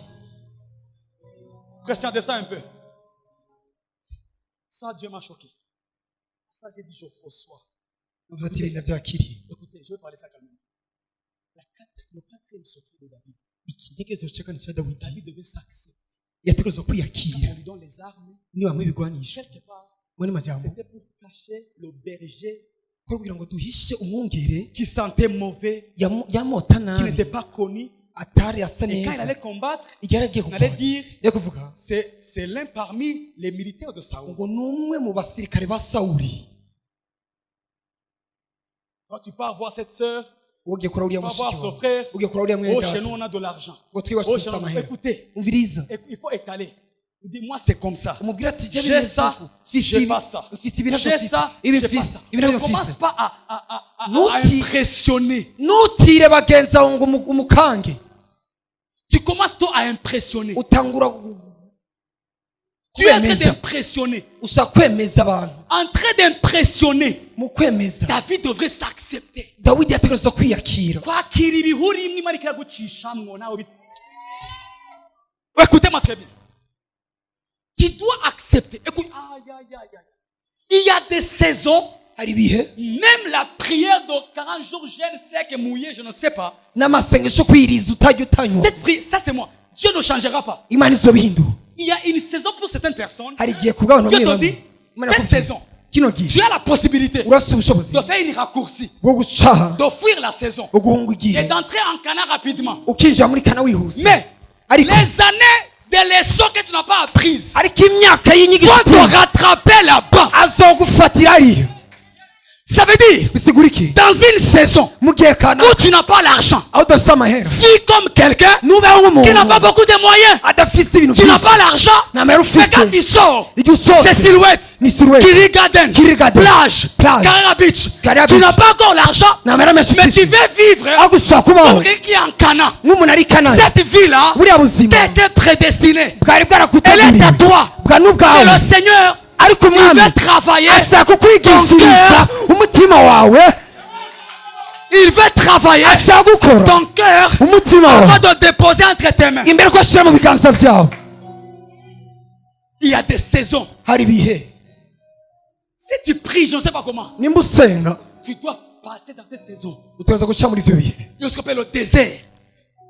Christian, descends un peu. Ça, Dieu m'a choqué. Ça, j'ai dit, je reçois. uvuze ati ibintu vyakiriye Écoutez, je vais parler ça calmement. Le quatrième secret de David. ikigezo cya kane cya dawidi David devait s'accepter. yategerezwa kwiyakira On lui donne les armes. nibamuha ibigwanisho Quelque part, mwene majambo c'était pour cacher le berger ko kugira ngo duhishe umwungere qui sentait mauvais, yamota qui nabi n'était pas connu. atari asa Et quand il neza allait combattre, igihe yaragiye on allait kurwana dire, yo kuvuga c'est l'un parmi les militaires de Saoul. ngo ni umwe mu basirikare ba sawuli Quand tu pars voir cette sœur, ugiye kura uriya Va mushiki voir son wawe frère. ugiye kura uriya Oh, mwene chez nous, data on a de l'argent. ngo twibaze Oh, dufite chez nous, amahera écoutez, umviriza il faut étaler. Il dit, moi, c'est comme ça. umubwira ati jya J'ai bimeze ça, uku. Mfise j'ai ibi, pas ça. mfise ibi ntabyo J'ai mfise ça, ibi j'ai pas mfise ça. ibi Ne ntabyo commence mfise pas à Nuti- impressionner. ntutire bagenzi bawe ngo umukange Tu commences toi à impressionner. utangura Tu es en train kwemeza d'impressionner. ushaka kwemeza abantu En train d'impressionner. mu kwemeza David devrait s'accepter. dawidi yategerezwa kwiyakira Kwakira ibihuri imwe imana ikagucishamwo nawe bit- Écoutez-moi très bien. Tu dois accepter. Écoute. Aïe, aïe, aïe, aïe. Il y a des saisons, hari ibihe même la prière de 40 jours, jeûne sec et mouillé, je ne sais pas. n'amasengesho kwiriza utajya utanywa Cette prière, ça c'est moi. Dieu ne changera pas. imana izobihindura Il y a une saison pour certaines personnes. hari igihe ku bw'abantu Dieu bamwe te dit, bamwe Imana cette yakubwira, saison, kino tu gihe as la possibilité urafite ubushobozi de faire une raccourci, bwo gucaha de fuir la saison bwo guhunga et igihe d'entrer en Canaan rapidement. ukinjira muri kana wihuse Mais ariko les années de leçons que tu n'as pas apprises ariko imyaka y'inyigisho vont te rattraper là-bas. azogufatira hariya Ça veut dire, bisigura iki dans une saison mu gihe kana où tu n'as pas l'argent, aho udafite amahera vis comme quelqu'un nubeho qui n'a pas nk'umuntu beaucoup de moyens. adafite ibintu Tu n'as byinshi pas l'argent. nta mahera Mais quand ufite tu sors, igihe usohotse c'est silhouette. ni silhouette Kiri Garden, Kiri Garden, plage, plage, Carrera Beach. Carrera Tu Beach. n'as pas encore l'argent, nta mahera menshi mais tu ufite veux vivre aho gushaka kubaho comme quelqu'un qui est en Canaan. nk'umuntu ari kanani Cette vie-là buriya buzima t'était prédestinée. bwari Elle est bwarakuteguriwe à toi. bwa Et n'ubwawe le Seigneur, ariko il umwami veut travailler. ashaka kukwigishiriza umutima wawe Il veut travailler ashaka gukora ton cœur umutima avant wawe de déposer entre tes mains. imbere ko ashyira mu biganza byawe Il y a des saisons. hari ibihe Si tu pries, je ne sais pas comment, nimba usenga tu dois passer dans cette saison. utegereza guca muri ibyo bihe Il y a ce qu'on appelle le désert.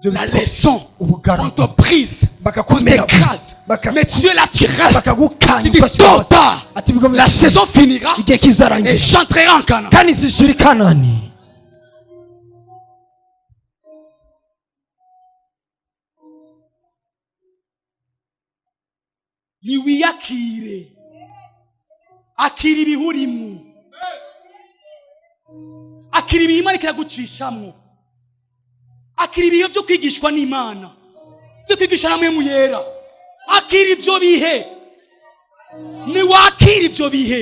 La leçon. On ubugaragwa te prise. On bakakumera t'écrase. Mais tu es là, tu restes. bakagukanya Tu dis, ufashe tôt ou hasi. tard, ati bigomba la saison finira igihe et kizarangira j'entrerai en Canaan. kandi zishira i kanani Niwiyakire. Akira ibihurimu. Akira ibihe Imana ikiragucishamwo. Akira ibihe byo kwigishwa n'Imana. Byo kwigishwa na Mwemu Yera. Akira ivyo bihe. Niwakira ivyo bihe.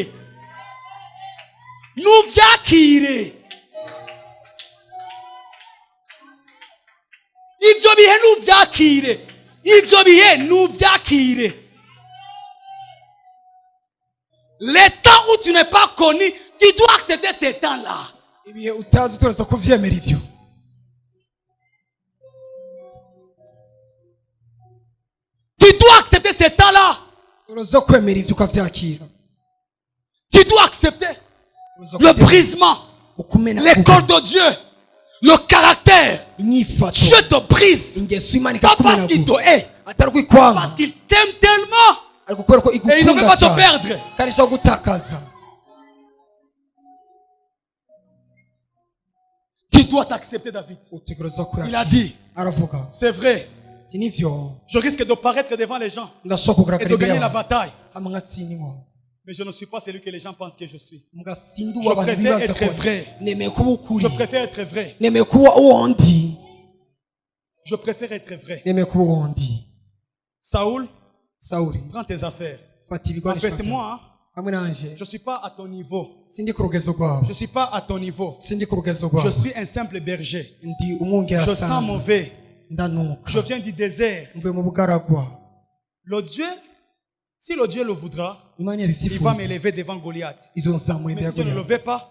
Nuvyakire. Ivyo bihe nuvyakire. Ivyo bihe nuvyakire. Les temps où tu n'es pas connu, tu dois accepter ces temps-là. ibihe utazi utegereza kuvyemera ivyo Tu dois accepter ces temps-là. utegereza kwemera ivyo ukavyakira Tu dois accepter Utegereza le kuvyemera. brisement, ukumena l'école de Dieu, le caractère. inyifato Dieu te brise. ingeso imana Pas parce qu'il ikakumenagura te hait, atari kwikwanga parce qu'il t'aime tellement ariko kubera ko et il ne veut igukunda pas te cyane perdre. kandi ishobora gutakaza Tu dois t'accepter, David. utegereza Il a kwakira dit, aravuga c'est vrai, ati nivyo je risque de paraître devant les gens ndashobora et kugaragara de imbere gagner la y'abantu bataille. hama nkatsindwa Mais je ne suis pas celui que les gens pensent que je suis. mugasinda Je uwo abantu préfère bibaza être ko vrai. nemeye kuba ukuri Je préfère être vrai. nemeye kuba uwo ndi Je préfère être vrai. nemeye kuba uwo ndi Saoul, sawuli prends tes affaires. fata En ibigwanisho fait, moi, hamwe nanje je ne suis pas à ton niveau. sindi ku rugezo rwawe Je ne suis pas à ton niveau. sindi ku rugezo Je rwawe suis un simple berger. ndi umwungeri Je sens asanzwe mauvais. ndanuka Je viens du désert. mvuye mu bugaragwa Le Dieu, si le Dieu le voudra, imana il va yabivyifuza m'élever devant Goliath. izonzamura Mais imbere si Dieu ne le Goliath. veut pas,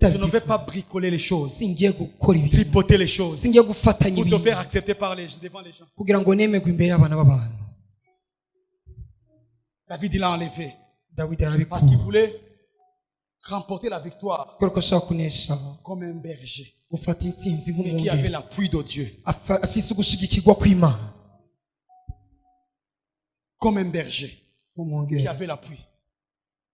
je ne vais pas bricoler les choses, singiye gukora ibintu tripoter les choses singiye gufatanya pour te ibintu faire accepter devant les gens. kugira ngo nemegwe imbere y'abana b'abantu David, il a enlevé dawidi parce qu'il arabikura voulait remporter la victoire kubera ko ashaka kunesha comme un berger, gufata intsinzi mais qui avait nk'umwungeri l'appui de Dieu. afise ugushigikirwa kw'imana Comme un berger qui nk'umwungeri avait l'appui.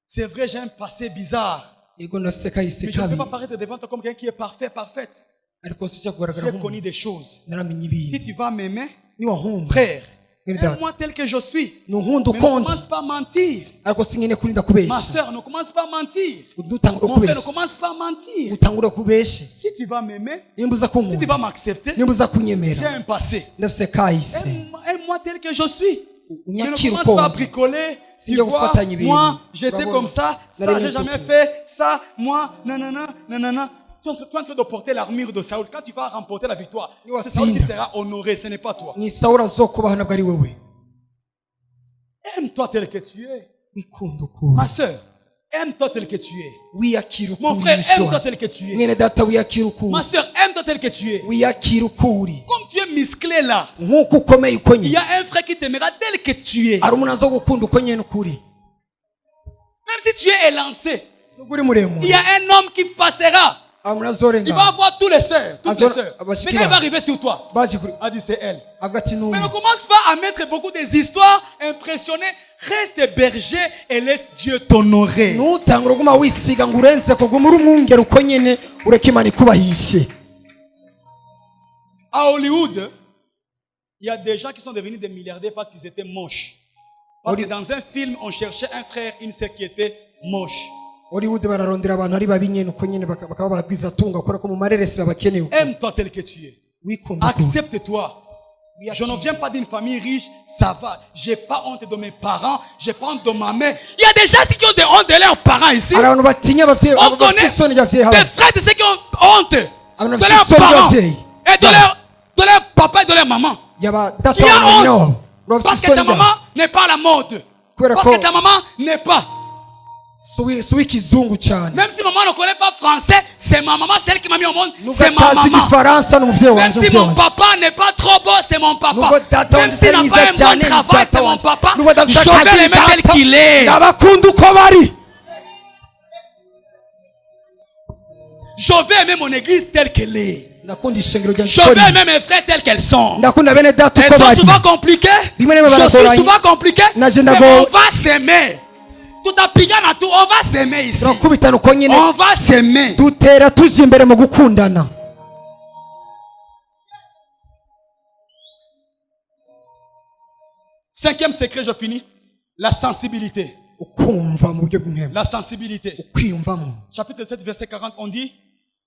C'est vrai, j'ai un passé bizarre. yego ndafise kahise Mais je ne kabi peux pas paraître devant toi comme quelqu'un qui est parfait, parfaite. ariko sijya kugaragara J'ai nk'umuntu connu des choses. naramenye Si ibintu tu vas m'aimer, niwankunda frère, Aime-moi tel que je suis. nunkunda Mais ne uko ndi commence pas à mentir. ariko sinkeneye kurinda Ma kubesha soeur, ne commence pas à mentir. udutangura Mon frère, ne kubesha commence pas à mentir. utangura kubeshe Si tu vas m'aimer, nimba uza si tu kunkunda vas m'accepter, nimba uza j'ai kunyemera un passé. ndafise kahise Aime-moi tel que je suis. Je ne unyakira commence uko pas à ndi bricoler. Tu Sijya vois, gufatanya ibintu. moi, j'étais Urabona, comme ça nari j'ai jamais nisuku. fait ça, moi, nanana, nanana. Tu es en train de porter l'armure de Saoul. Quand tu vas remporter la victoire, Ni c'est Saoul qui watsinda. sera honoré, ce n'est pas toi. ni sawura azokubaho nabwo ari wowe Aime-toi tel que tu es. wikunda uko Ma soeur, aime-toi tel que tu es. wiyakira uko Mon uri frère, mushiki aime-toi wawe. tel que tu es. mwene data wiyakira uko Ma uri soeur, aime-toi tel que tu es. wiyakira uko uri Comme tu es musclé là, nk'uko ukomeye uko il y nyine a un frère qui t'aimera tel que tu es. hari umuntu azo gukunda uko nyine uko uri Même si tu es élancé, nubwo uri il y muremure a un homme qui passera. hari umuntu Il va azorengana avoir tous les sœurs, toutes les sœurs. Mais Abashiki quand il va bawe. arriver sur toi, baje kuri a dit c'est elle. avuga ati Mais n'umwe ne commence pas à mettre beaucoup des histoires impressionnées. Reste berger et laisse Dieu t'honorer. ntutangure uguma wisiga ngo urenze kuguma uri umwungeri uko nyine ureke imana ikubahishe À Hollywood, il y a des gens qui sont devenus des milliardaires parce qu'ils étaient moches. Parce que dans un film, on cherchait un frère, une sœur qui était moche. Hollywood bararondera abantu ari babi nyine uko nyine bakaba bagwiza atunga kubera ko mu mareresi babakeneye uko Aime-toi tel que tu es. wikunda uko uri. Accepte-toi. Je ne viens pas d'une famille riche, ça va. J'ai pas honte de mes parents, j'ai pas honte de ma mère. Il y a des gens qui ont des honte de leurs parents ici. hari abantu batinya ababyeyi On bafite connaît isoni ry'ababyeyi des habo frères de ceux qui ont honte abantu de bafite leurs isoni parents ry'ababyeyi et de leur papa et de leur maman. yaba Tu data as wabo nyina honte wabo bafite parce que isoni ta ryabo maman n'est pas à la mode. Kubera Parce ko- que ta maman n'est pas. si w'ikizungu cyane Même si maman ne connaît pas français, c'est ma maman, celle qui m'a mis au monde, nubwo c'est ma atazi maman. igifaransa ni umubyeyi Même wanjye si umubyeyi mon wanjye papa n'est pas trop beau, c'est mon papa. nubwo data Même wanjye s'il atari n'a pas mwiza un cyane bon ni travail, c'est data mon wanjye papa. nubwo adafite Je akazi vais ni l'aimer tel data qu'il est. ndabakunda uko bari Je vais aimer mon église telle qu'elle est. ndakunda ishengero ryanjye Je uko vais riri aimer mes frères tels qu'elles sont. ndakunda bene data Elles uko sont bari souvent compliquées. Rimwe na rimwe Je suis baragoranye. souvent compliqué. Naje Mais ndago- on va s'aimer. Tout à pigana tout, on va s'aimer ici. turakubitana uko nyine On va s'aimer. dutera tujya imbere mu gukundana Cinquième secret, je finis. La sensibilité. ukumva mu buryo bw'impemu La sensibilité. ukwiyumvamo Chapitre 7, verset 40, on dit,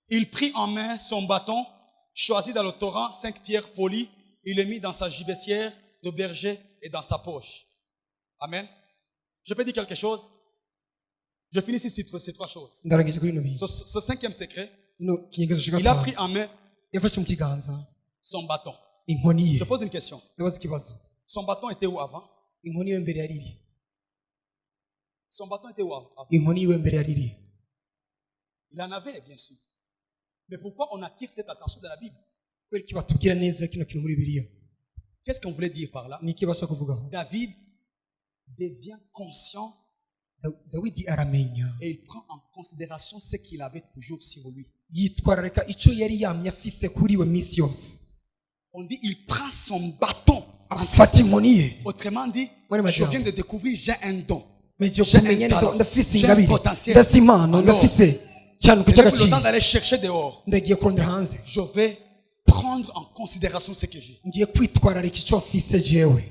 il prit en main son bâton, choisit dans le torrent 5 pierres polies, il les mit dans sa gibecière de berger et dans sa poche. Amen. Je peux dire quelque chose? Je finis ici sur ces trois choses. ndarangije kuri bino bintu Ce cinquième secret, ino kinyegezo cya il a gatanu pris en main yafashe mu kiganza son bâton. inkoni ye Je pose une question. ndabaza ikibazo Son bâton était où avant? inkoni yiwe mbere yari iri Son bâton était où avant? inkoni yiwe mbere yari iri Il en avait, bien sûr. Mais pourquoi on attire cette attention de la Bible? kubera iki batubwira neza kino kintu muri bibiliya Qu'est-ce qu'on voulait dire par là? ni iki bashaka kuvugaho David devient conscient dawidi aramenya et il prend en considération ce qu'il avait toujours sur lui. yitwararika icyo yari yamye afise kuri we minsi yose On dit il prend son bâton. afata inkoni ye Autrement dit, Muri je majambo. viens de découvrir, j'ai un don. meje J'ai kumenya un neza talent. ndafise J'ai un ingabire potentiel. ndafise impano Alors, ndafise cyane ku Ce n'est plus le temps cy'agaciro d'aller chercher dehors. ndagiye kurondera hanze Je vais prendre en considération ce que j'ai. ngiye kwitwararika icyo afise jewe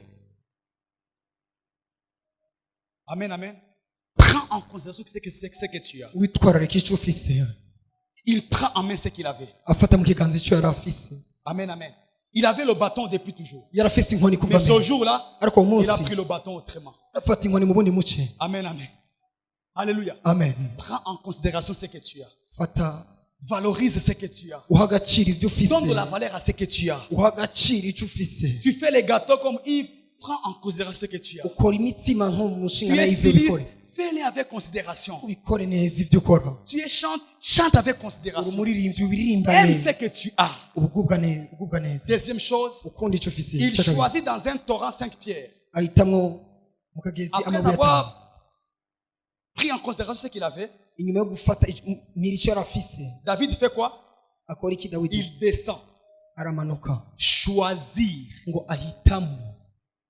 Amen, amen. Prends en considération ce que tu as. witwararika icyo ufise Il prend en main ce qu'il avait. afata mu kiganza icyo yari afise Amen, amen. Il avait le bâton depuis toujours. yari afise inkoni kuva Mais ce mbere jour-là, ariko uwo il a munsi pris le bâton autrement. afata inkoni mu bundi muce Amen, amen. Alléluia. amen Prends en considération ce que tu as. fata Valorise ce que tu as. uha agaciro ibyo ufise Donne de la valeur à ce que tu as. uha agaciro icyo ufise Tu fais les gâteaux comme Yves. Prends en considération ce que tu as. ukora imitsima nko mu Tu nshinga nayo es ibyo styliste. bikore Fais-les avec considération. ubikore neza ibyo ukora Tu es chante avec uri considération. umuririmbyi ubiririmba Aime neza ce que tu as. ubugubwa neza Deuxième chose, ukunda icyo ufise il icyo kabiri. choisit dans un torrent 5 pierres. ahitamwo mu kagezi Après amabuye atanu avoir pris en considération ce qu'il avait, inyuma yo gufata mira icyo yari afise David fait quoi? akora iki dawidi Il descend. aramanuka Choisir. ngo ahitamo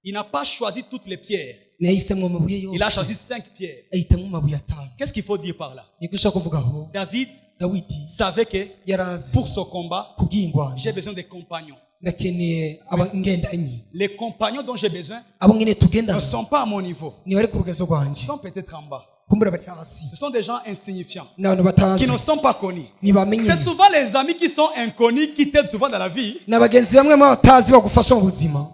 Il n'a pas choisi toutes les pierres. nahisemo amabuye Il a yose choisi 5 pierres. ahitamo amabuye atanu Qu'est-ce qu'il faut dire par là? niko ushaka kuvugaho David dawidi savait que yari azi pour ce combat, kubw'ingwano j'ai besoin de compagnons. ndakeneye abagendanyi Les compagnons dont j'ai besoin abo nyine ne tugendana sont pas à mon niveau. ntibari ku rugezo Ils rwanjye sont peut-être en bas. kumbura bari hasi Ce sont des gens insignifiants ni abantu qui batazi ne sont pas connus. ntibamenye C'est souvent les amis qui sont inconnus qui t'aident souvent dans la vie. ni abagenzi bamwe mu batazi bagufasha mu buzima.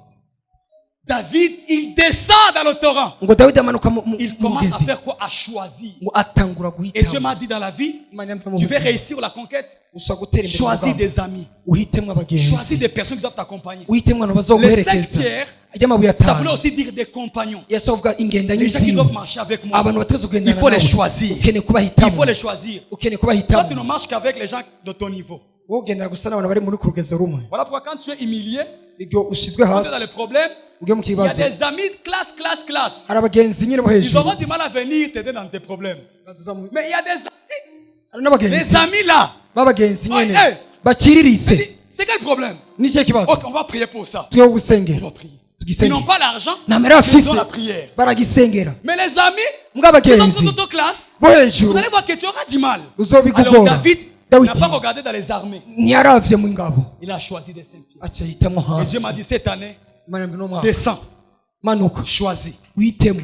David, il descend dans le torrent. ngo dawidi amanuka mu Il commence à mugezi faire quoi? À choisir. ngo atangura Et Dieu guhitamo. m'a dit dans la vie, Imana yambwiye mu tu veux buzima, réussir la conquête? ushobora gutera imbere mu Choisis rugamba. des amis. uhitemo Choisis abagenzi, des personnes qui doivent t'accompagner. uhitemo abantu Les 5 bazoguherekeza. pierres, ajyamabuye ça voulait atanu aussi dire des compagnons. yasohovuga ingendanyi Les gens qui ziwe, doivent marcher avec moi. abantu bateze Il kugendana faut les nawe. choisir. ukeneye Il kubahitamo, faut les choisir. ukeneye Toi, tu kubahitamo. ne marches qu'avec les gens de ton niveau. wowe ugendera gusa n'abantu bari muri ku rugezo rumwe. Voilà pourquoi quand tu es humilié, ibyo ushyizwe quand tu es hasi dans les problèmes, ugiye mu il y a kibazo, des amis classe. hari abagenzi nyine bo Ils hejuru, auront du mal à venir t'aider dans tes problèmes. Mais il y a des amis. hari n'abagenzi Les amis là. b'abagenzi nyine Ouais, hey. baciriritse. C'est quel problème? ni cyo kibazo Ok, on va prier pour ça. tugiye gusengera, On va prier. Ils tugisengera n'ont pas l'argent, ntamera ils bafise ont la prière. baragisengera. Mais les amis, mbwa les autres abagenzi de classe, bo vous hejuru allez voir que tu auras du mal. Alors uzobigugora. David Dawidi n'a pas regardé dans les armées. ntiyaravye mu ngabo, Il a choisi des 5 pieds. aca ahitamo Et hasi. Dieu m'a dit cette année, Imana yambwiye uno mwaka, descends, manuka choisis, uhitemo,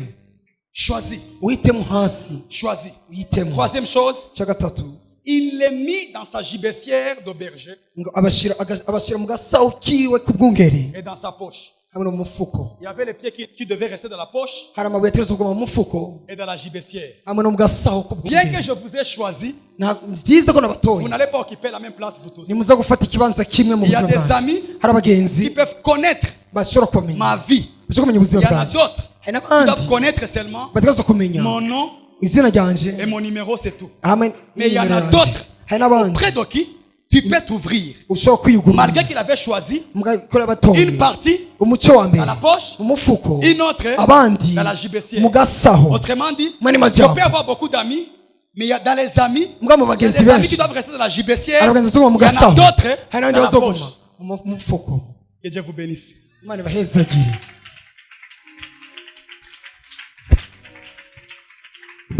choisis, uhitemo hasi, choisis. uhitemo. Troisième chose, cya gatatu il les mit dans sa gibecière de berger ngo abashyira mu gasaho kiwe k'ubwungeri et dans sa poche. hamwe no mu mufuko. Il y avait les pieds qui devaient rester dans la poche hari amabuye ategerezwa kuguma mu mufuko et dans la gibecière. hamwe no mu gasaho Bien que k'ubwungeri. je vous ai choisi, byiza ko vous nabatoye n'allez pas occuper la même place vous tous. nimuza gufata ikibanza kimwe mu Il y a buzima des bwanjye. amis hari abagenzi qui peuvent connaître bashobora kumenya ma vie. bashobora kumenya Il ubuzima y en a bwanjye. d'autres hari qui n'abandi doivent connaître seulement bategerezwa kumenya mon nom izina ryanje et mon numéro, c'est tout. hamwe Mais il y en n'inimero a yanjye. d'autres hari n'abandi près de qui tu peux t'ouvrir. ushobora kwiyugurura Malgré qu'il avait choisi ko yabatoye une partie umuco wa mbere dans la poche, mu mufuko, une autre abandi dans la gibecière. mu gasaho. Autrement dit, Mani je majambo. peux avoir beaucoup d'amis, mais il y a dans les amis, mbwa mu il y a bagenzi des amis qui benshi doivent rester dans la gibecière. hari abagenzi bazoguma mu Il y en a gasaho, d'autres hari dans n'abandi la bazoguma poche. mu mufuko. Que Dieu vous bénisse. Imana ibahezagire.